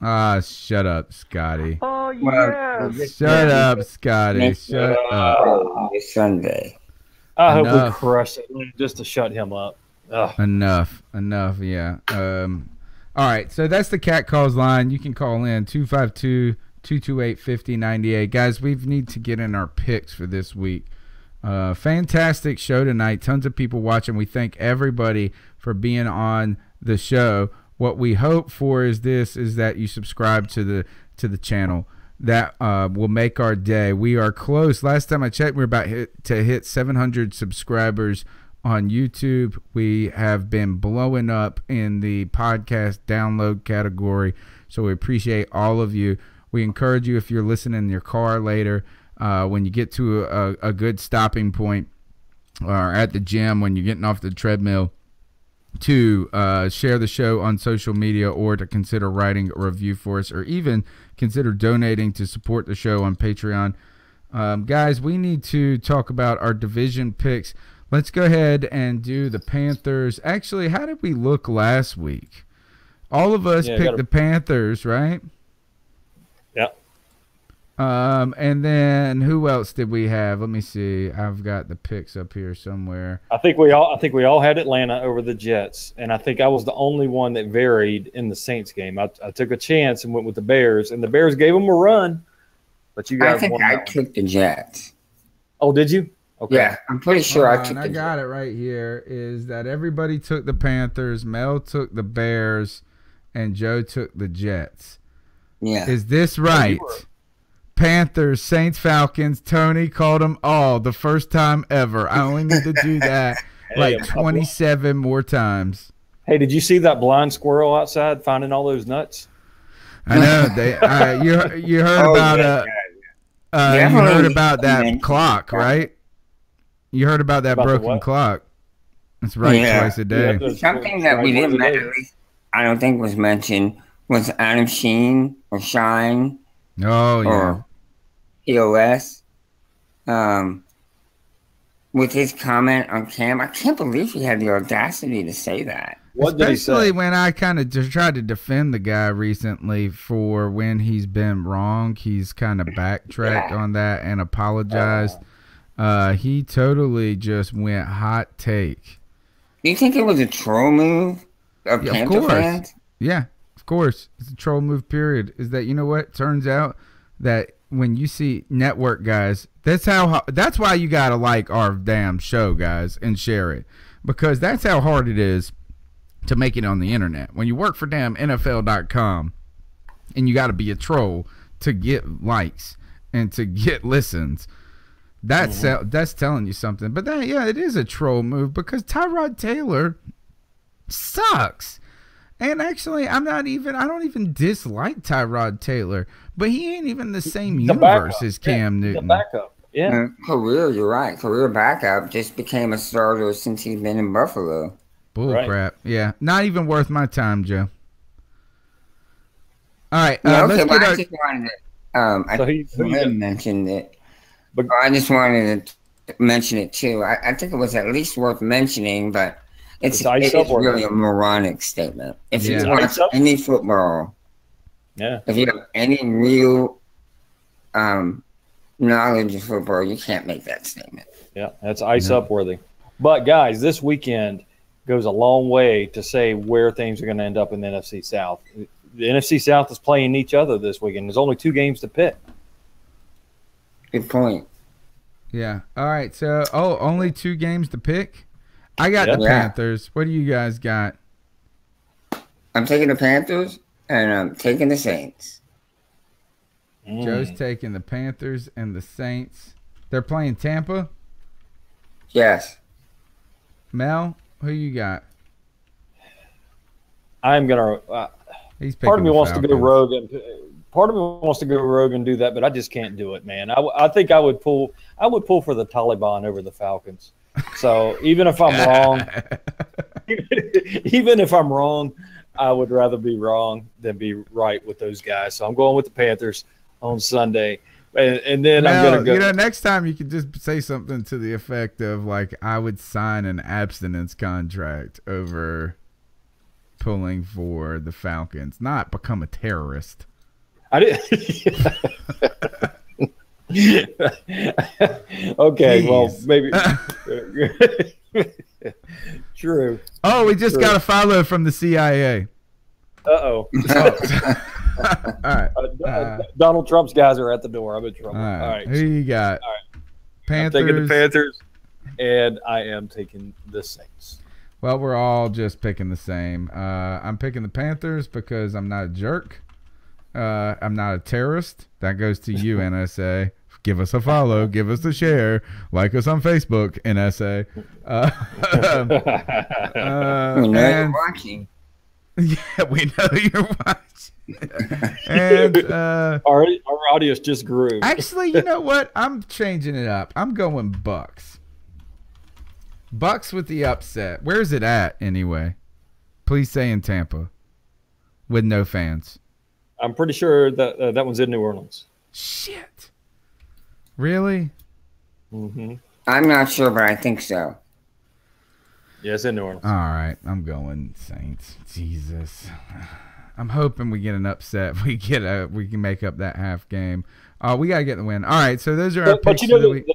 Shut up, Scotty. Oh, yes. Shut up, Scotty. Shut up. This Sunday. I hope we crush it just to shut him up. Ugh. Enough, yeah. All right, so that's the Cat Calls line. You can call in 252-228-5098. Guys, we need to get in our picks for this week. Fantastic show tonight. Tons of people watching. We thank everybody for being on the show. What we hope for is that you subscribe to the channel. That will make our day. We are close. Last time I checked, we were about to hit 700 subscribers on YouTube. We have been blowing up in the podcast download category, so we appreciate all of you. We encourage you, if you're listening in your car later, when you get to a good stopping point, or at the gym when you're getting off the treadmill, to share the show on social media, or to consider writing a review for us, or even consider donating to support the show on Patreon. Guys, we need to talk about our division picks. Let's go ahead and do the Panthers. Actually, how did we look last week? All of us picked the Panthers, right? Yep. And then who else did we have? Let me see. I've got the picks up here somewhere. I think we all had Atlanta over the Jets, and I think I was the only one that varied in the Saints game. I took a chance and went with the Bears, and the Bears gave them a run. But you guys, I think I took the Jets. Oh, did you? Okay. Yeah, I'm pretty sure I took. I got it right here. Is that everybody took the Panthers? Mel took the Bears, and Joe took the Jets. Yeah. Is this right? Panthers, Saints, Falcons. Tony called them all the first time ever. I only need to do that like 27 more times. Hey, did you see that blind squirrel outside finding all those nuts? I know. You heard about you heard about that clock, right? You heard about that broken clock. It's right twice a day. Something that we didn't mention, I don't think was mentioned, was Adam Sheen or Shine. Oh, yeah. Or POS. With his comment on Cam, I can't believe he had the audacity to say that. What did he say? Especially when I kind of just tried to defend the guy recently for when he's been wrong. He's kind of backtracked on that and apologized. He totally just went hot take. Do you think it was a troll move of Panther fans? Yeah, of course. It's a troll move, period. Is that, you know what? Turns out that when you see network guys, that's why you got to like our damn show, guys, and share it. Because that's how hard it is to make it on the internet. When you work for damn NFL.com and you got to be a troll to get likes and to get listens, that's telling you something. But it is a troll move because Tyrod Taylor sucks. And actually, I don't even dislike Tyrod Taylor, but he ain't even the same universe as Cam Newton. The backup, yeah. Career, you're right. Career backup, just became a starter since he's been in Buffalo. Bull crap. Yeah, not even worth my time, Joe. All right, I just wanted to mention it. But I just wanted to mention it too. I think it was at least worth mentioning, but it is really a moronic statement. If you watch any football, if you have any real knowledge of football, you can't make that statement. Yeah, that's up worthy. But guys, this weekend goes a long way to say where things are going to end up in the NFC South. The NFC South is playing each other this weekend. There's only 2 games to pick. Good point. Yeah. All right. So, only 2 games to pick? I got the Panthers. What do you guys got? I'm taking the Panthers, and I'm taking the Saints. Joe's taking the Panthers and the Saints. They're playing Tampa? Yes. Mel, who you got? I'm going to part of me wants to go rogue and do that, but I just can't do it, man. I think I would pull for the Taliban over the Falcons. So even if I'm wrong, I would rather be wrong than be right with those guys. So I'm going with the Panthers on Sunday. And then I'm going to go. You know, next time you could just say something to the effect of, like, I would sign an abstinence contract over pulling for the Falcons, not become a terrorist. I did. Okay, well, maybe. True. Oh, we just got a follow from the CIA. Uh-oh. All right. Donald Trump's guys are at the door. I'm in trouble. All right. Who you got? All right. Panthers. I'm taking the Panthers, and I am taking the Saints. Well, we're all just picking the same. I'm picking the Panthers because I'm not a jerk. I'm not a terrorist. That goes to you, NSA. Give us a follow. Give us a share. Like us on Facebook, NSA. We know you're watching. Yeah, we know you're watching. And our audience just grew. Actually, you know what? I'm changing it up. I'm going Bucks. Bucks with the upset. Where's it at anyway? Please say in Tampa with no fans. I'm pretty sure that that one's in New Orleans. Shit. Really? Mm-hmm. I'm not sure, but I think so. Yeah, it's in New Orleans. All right. I'm going Saints. Jesus. I'm hoping we get an upset. We can make up that half game. We gotta get the win. All right, so those are our picks for the week.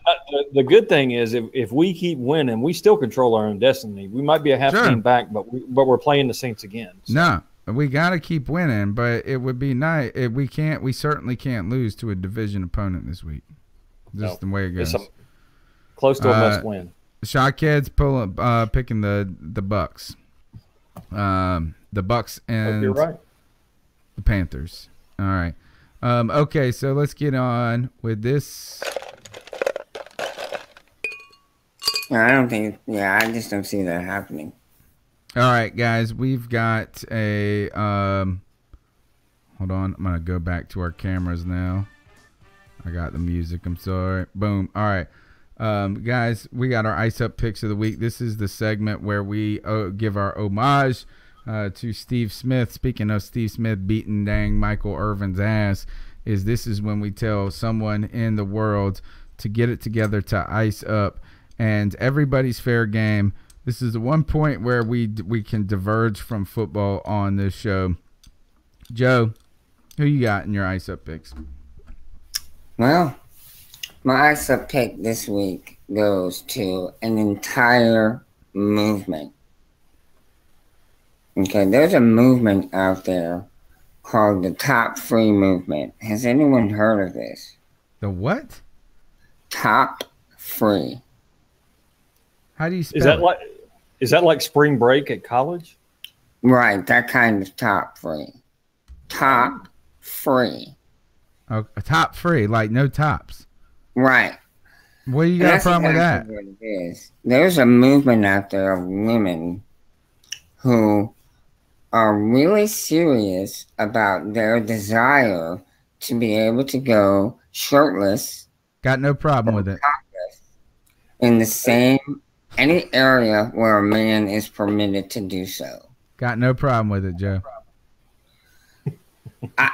The good thing is if we keep winning, we still control our own destiny. We might be a half game back, but we're playing the Saints again. So. No, we gotta keep winning, but it would be nice if we can't. We certainly can't lose to a division opponent this week. Just the way it goes. It's close to a must win. Shockheads picking the Bucks. The Bucks and you're right. The Panthers. All right. Okay, so let's get on with this. I just don't see that happening. All right, guys, we've got a hold on, I'm going to go back to our cameras now. I got the music, I'm sorry. Boom. All right. Guys, we got our Ice Up Picks of the Week. This is the segment where we give our homage to Steve Smith. Speaking of Steve Smith beating dang Michael Irvin's ass, this is when we tell someone in the world to get it together to ice up, and everybody's fair game. This is the one point where we can diverge from football on this show. Joe, who you got in your Ice Up Picks? Well, my Ice Up pick this week goes to an entire movement. Okay, there's a movement out there called the Top Free Movement. Has anyone heard of this? The what? Top Free. How do you spell it? Is that like spring break at college? Right, that kind of top free. Top free. Oh, top free, like no tops. Right. What do you got a problem with that? What it is. There's a movement out there of women who are really serious about their desire to be able to go shirtless. Got no problem with it. In the same, any area where a man is permitted to do so. Got no problem with it, Joe. I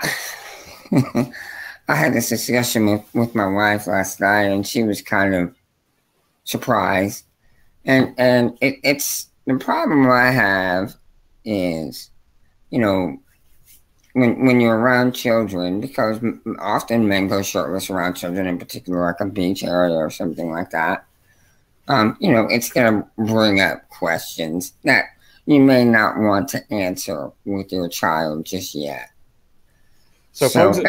had this discussion with my wife last night, and she was kind of surprised. And it's the problem I have is, you know, when you're around children, because often men go shirtless around children, in particular like a beach area or something like that. You know, it's going to bring up questions that you may not want to answer with your child just yet. So folks in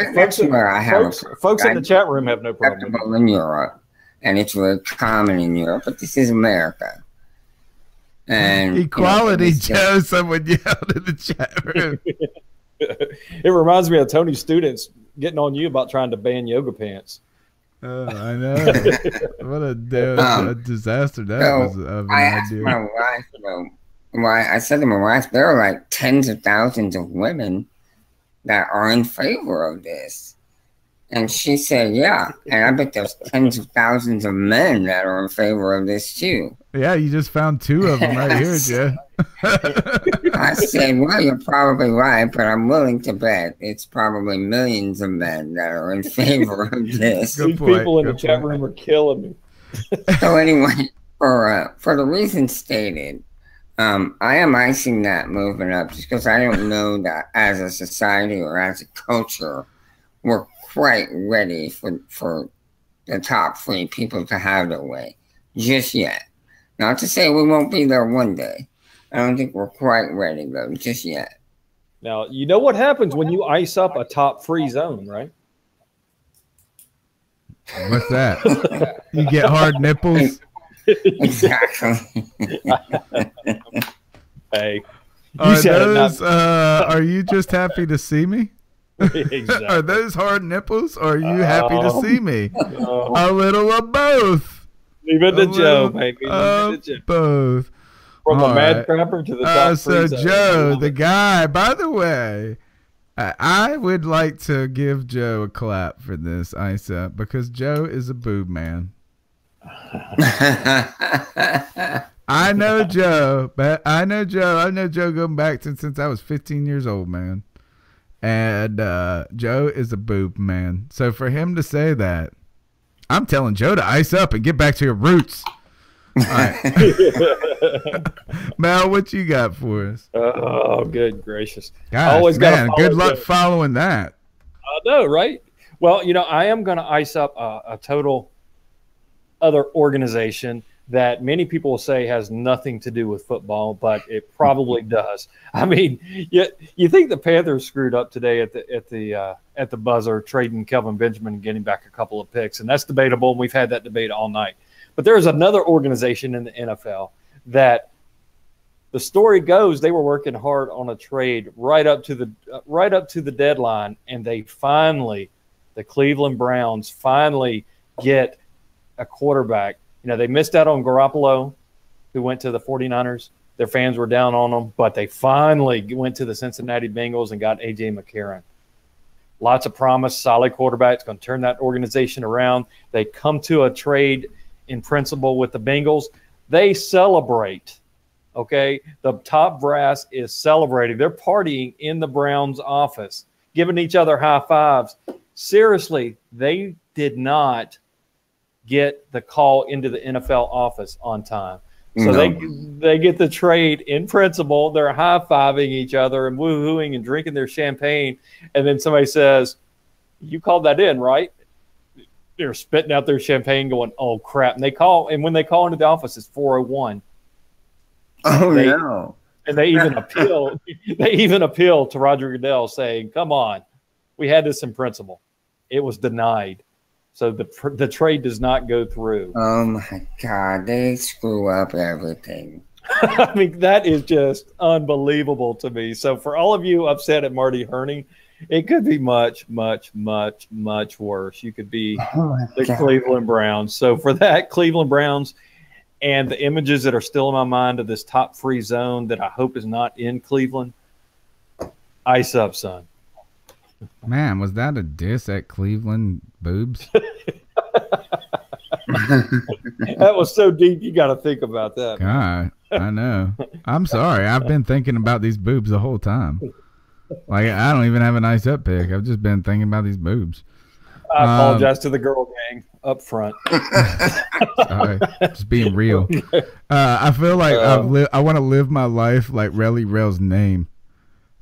the chat room have no problem in Europe, and it's very common in Europe, but this is America. And equality, Joe, someone yelled in the chat room. It reminds me of Tony's students getting on you about trying to ban yoga pants. Oh, I know. What a disaster that was of an idea. My wife, I said to my wife, there are like tens of thousands of women that are in favor of this. And she said, yeah. And I bet there's tens of thousands of men that are in favor of this too. Yeah, you just found two of them right here, Joe. I said, well, you're probably right, but I'm willing to bet it's probably millions of men that are in favor of this. These people in the chat room are killing me. So anyway, for the reasons stated, I am icing that movement up just because I don't know that as a society or as a culture, we're quite ready for the top free people to have their way just yet. Not to say we won't be there one day. I don't think we're quite ready, though, just yet. Now, you know what happens when you ice up a top free zone, right? What's that? You get hard nipples? Exactly. Hey. Are you just happy to see me? Exactly. Are those hard nipples, or are you happy to see me? A little of both. Leave it to Joe, baby. Both. From the mad crapper to the top so Joe, the guy, by the way, I would like to give Joe a clap for this ice up because Joe is a boob man. I know Joe going back since I was 15 years old, man. And Joe is a boob man. So for him to say that, I'm telling Joe to ice up and get back to your roots. All right. Mel, what you got for us? Oh, good gracious. Gosh, man, good luck following that. I know, right? Well, I am going to ice up a total other organization that many people will say has nothing to do with football, but it probably does. I mean, you think the Panthers screwed up today at the buzzer, trading Kelvin Benjamin and getting back a couple of picks, and that's debatable, and we've had that debate all night. But there's another organization in the NFL that the story goes they were working hard on a trade right up to the deadline, and the Cleveland Browns finally get a quarterback. They missed out on Garoppolo, who went to the 49ers. Their fans were down on them, but they finally went to the Cincinnati Bengals and got A.J. McCarron. Lots of promise, solid quarterback. It's going to turn that organization around. They come to a trade in principle with the Bengals. They celebrate, okay? The top brass is celebrating. They're partying in the Browns' office, giving each other high fives. Seriously, they did not get the call into the NFL office on time. So they get the trade in principle. They're high-fiving each other and woo-hooing and drinking their champagne. And then somebody says, you called that in, right? They're spitting out their champagne going, oh, crap. And when they call into the office, it's 4:01. No. And they even appeal. They even appeal to Roger Goodell saying, come on, we had this in principle. It was denied. So the trade does not go through. Oh, my God. They screw up everything. I mean, that is just unbelievable to me. So for all of you upset at Marty Herney, it could be much, much, much, much worse. You could be the Cleveland Browns. So for that, Cleveland Browns and the images that are still in my mind of this top free zone that I hope is not in Cleveland, ice up, son. Man, was that a diss at Cleveland boobs? That was so deep, you got to think about that. God, I know. I'm sorry. I've been thinking about these boobs the whole time. Like, I don't even have an ice up pick. I've just been thinking about these boobs. I apologize to the girl gang up front. Sorry, just being real. I feel like I want to live my life like Relly Rel's name.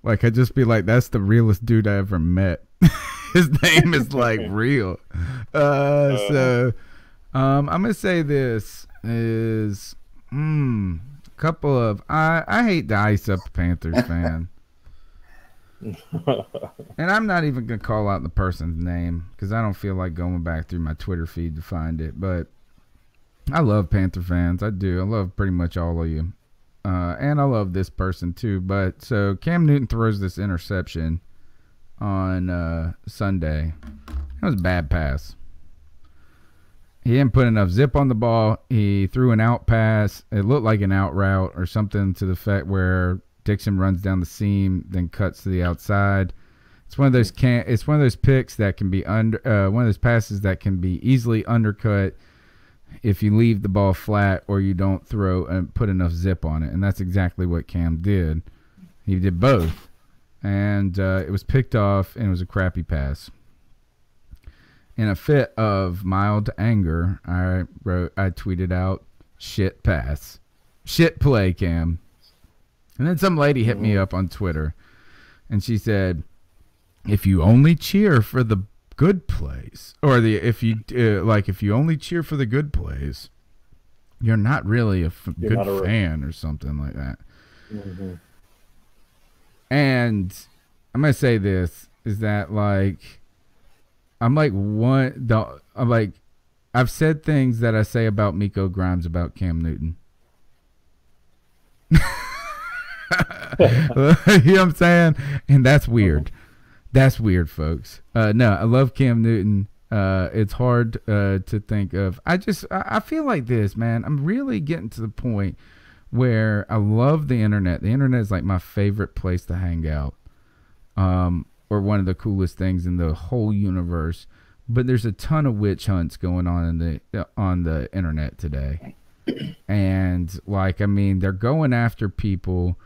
Like, I'd just be like, that's the realest dude I ever met. His name is, like, real. So, I'm going to say this is a couple of – I hate the ice up Panthers fan. And I'm not even going to call out the person's name because I don't feel like going back through my Twitter feed to find it. But I love Panther fans. I do. I love pretty much all of you. And I love this person too. But so Cam Newton throws this interception on Sunday. It was a bad pass. He didn't put enough zip on the ball. He threw an out pass. It looked like an out route or something to the effect where Dixon runs down the seam, then cuts to the outside. It's one of those picks that can be one of those passes that can be easily undercut if you leave the ball flat or you don't throw and put enough zip on it. And that's exactly what Cam did. He did both. And it was picked off, and it was a crappy pass. In a fit of mild anger, I tweeted out, shit pass. Shit play, Cam. And then some lady hit me up on Twitter, and she said, if you only cheer for the good plays, or if you only cheer for the good plays, you're not really a good fan or something like that. Mm-hmm. And I'm gonna say this is that I've said things that I say about Miko Grimes about Cam Newton. You know what I'm saying? And that's weird. That's weird, folks. No, I love Cam Newton. It's hard to think of. I feel like this, man. I'm really getting to the point where I love the internet. The internet is like my favorite place to hang out, or one of the coolest things in the whole universe. But there's a ton of witch hunts going on on the internet today, and they're going after people.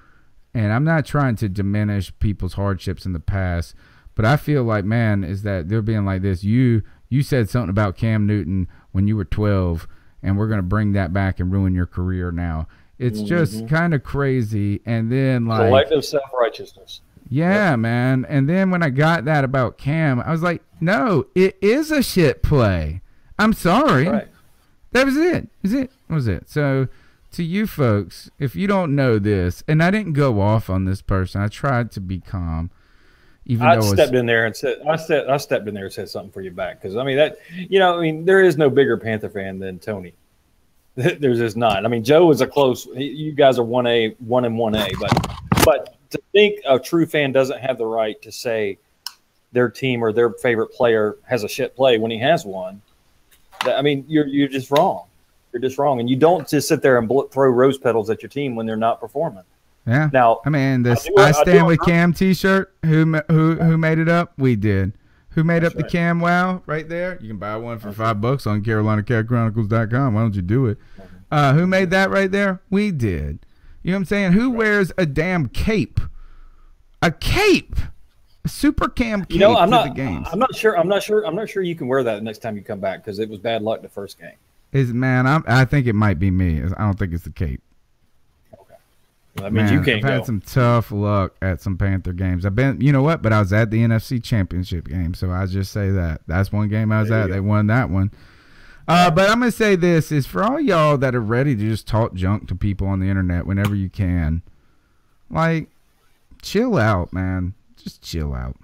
And I'm not trying to diminish people's hardships in the past, but I feel like, man, is that they're being like this. You said something about Cam Newton when you were 12, and we're going to bring that back and ruin your career now. It's just kind of crazy. And then, like, collective self-righteousness. Yeah, man. And then when I got that about Cam, I was like, no, it is a shit play. I'm sorry. Right. That was it. That was it. So to you folks, if you don't know this, and I didn't go off on this person, I tried to be calm. I stepped in there and said something for you back, because I mean that, you know, I mean, there is no bigger Panther fan than Tony. There's just not. I mean, Joe is a close. You guys are 1A, 1 and 1A, but to think a true fan doesn't have the right to say their team or their favorite player has a shit play when he has one. I mean, you're just wrong. You're just wrong, and you don't just sit there and throw rose petals at your team when they're not performing. Yeah. Now, I mean, this I stand with Cam T-shirt. Who made it up? We did. Who made up the Cam Wow right there? You can buy one for $5 on CarolinaCatChronicles.com. Why don't you do it? Who made that right there? We did. You know what I'm saying? Who wears a damn cape? A cape. A super Cam cape to the games. I'm not sure you can wear that the next time you come back, because it was bad luck the first game. I think it might be me. I don't think it's the cape. That means you can't I've had some tough luck at some Panther games. I've been, you know what? But I was at the NFC Championship game, so I just say that. That's one game I was at. They won that one. But I'm gonna say this is for all y'all that are ready to just talk junk to people on the internet whenever you can. Like, chill out, man. Just chill out.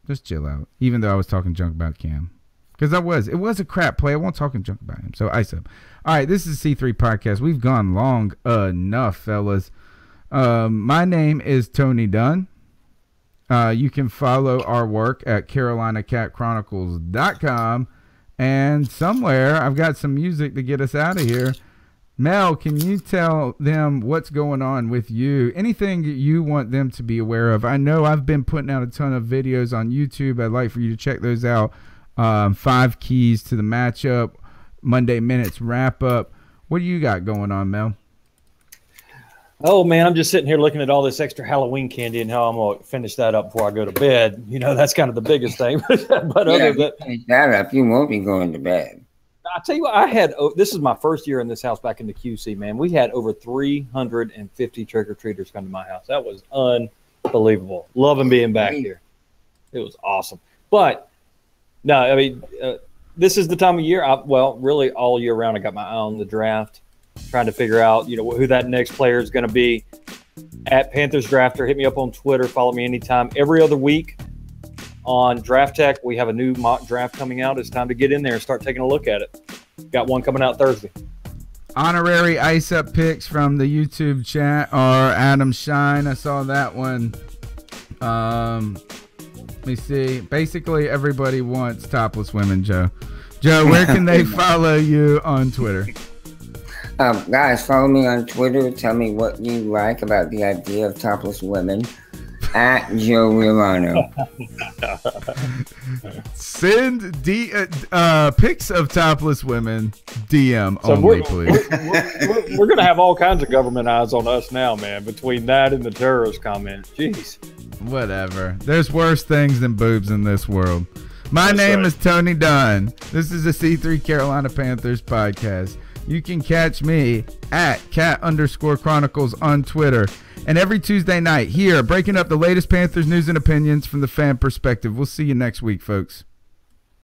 Just chill out. Even though I was talking junk about Cam, because it was a crap play. I won't talking junk about him. So ice up. All right, this is C3 Podcast. We've gone long enough, fellas. My name is Tony Dunn. You can follow our work at CarolinaCatChronicles.com. And somewhere I've got some music to get us out of here. Mel, can you tell them what's going on with you? Anything that you want them to be aware of? I know I've been putting out a ton of videos on YouTube. I'd like for you to check those out. 5 keys to the matchup, Monday Minutes wrap up. What do you got going on, Mel? Oh, man, I'm just sitting here looking at all this extra Halloween candy and how I'm going to finish that up before I go to bed. You know, that's kind of the biggest thing. But other than that, you won't be going to bed. I'll tell you what, this is my first year in this house back in the QC, man. We had over 350 trick-or-treaters come to my house. That was unbelievable. Loving being back here. It was awesome. But, no, I mean, this is the time of year. Really all year round, I got my eye on the draft, trying to figure out, you know, who that next player is going to be. At Panthers Drafter, hit me up on Twitter. Follow me anytime. Every other week on Draft Tech, we have a new mock draft coming out. It's time to get in there and start taking a look at it. Got one coming out Thursday. Honorary ice up picks from the YouTube chat are Adam Shine. I saw that one. Let me see. Basically, everybody wants topless women, Joe. Joe, where can they follow you on Twitter? Guys, follow me on Twitter. Tell me what you like about the idea of topless women. At Joe Milano. Send pics of topless women, DM only, please. We're going to have all kinds of government eyes on us now, man, between that and the terrorist comment. Jeez. Whatever. There's worse things than boobs in this world. My name is Tony Dunn. This is the C3 Carolina Panthers podcast. You can catch me at cat_chronicles on Twitter. And every Tuesday night here, breaking up the latest Panthers news and opinions from the fan perspective. We'll see you next week, folks.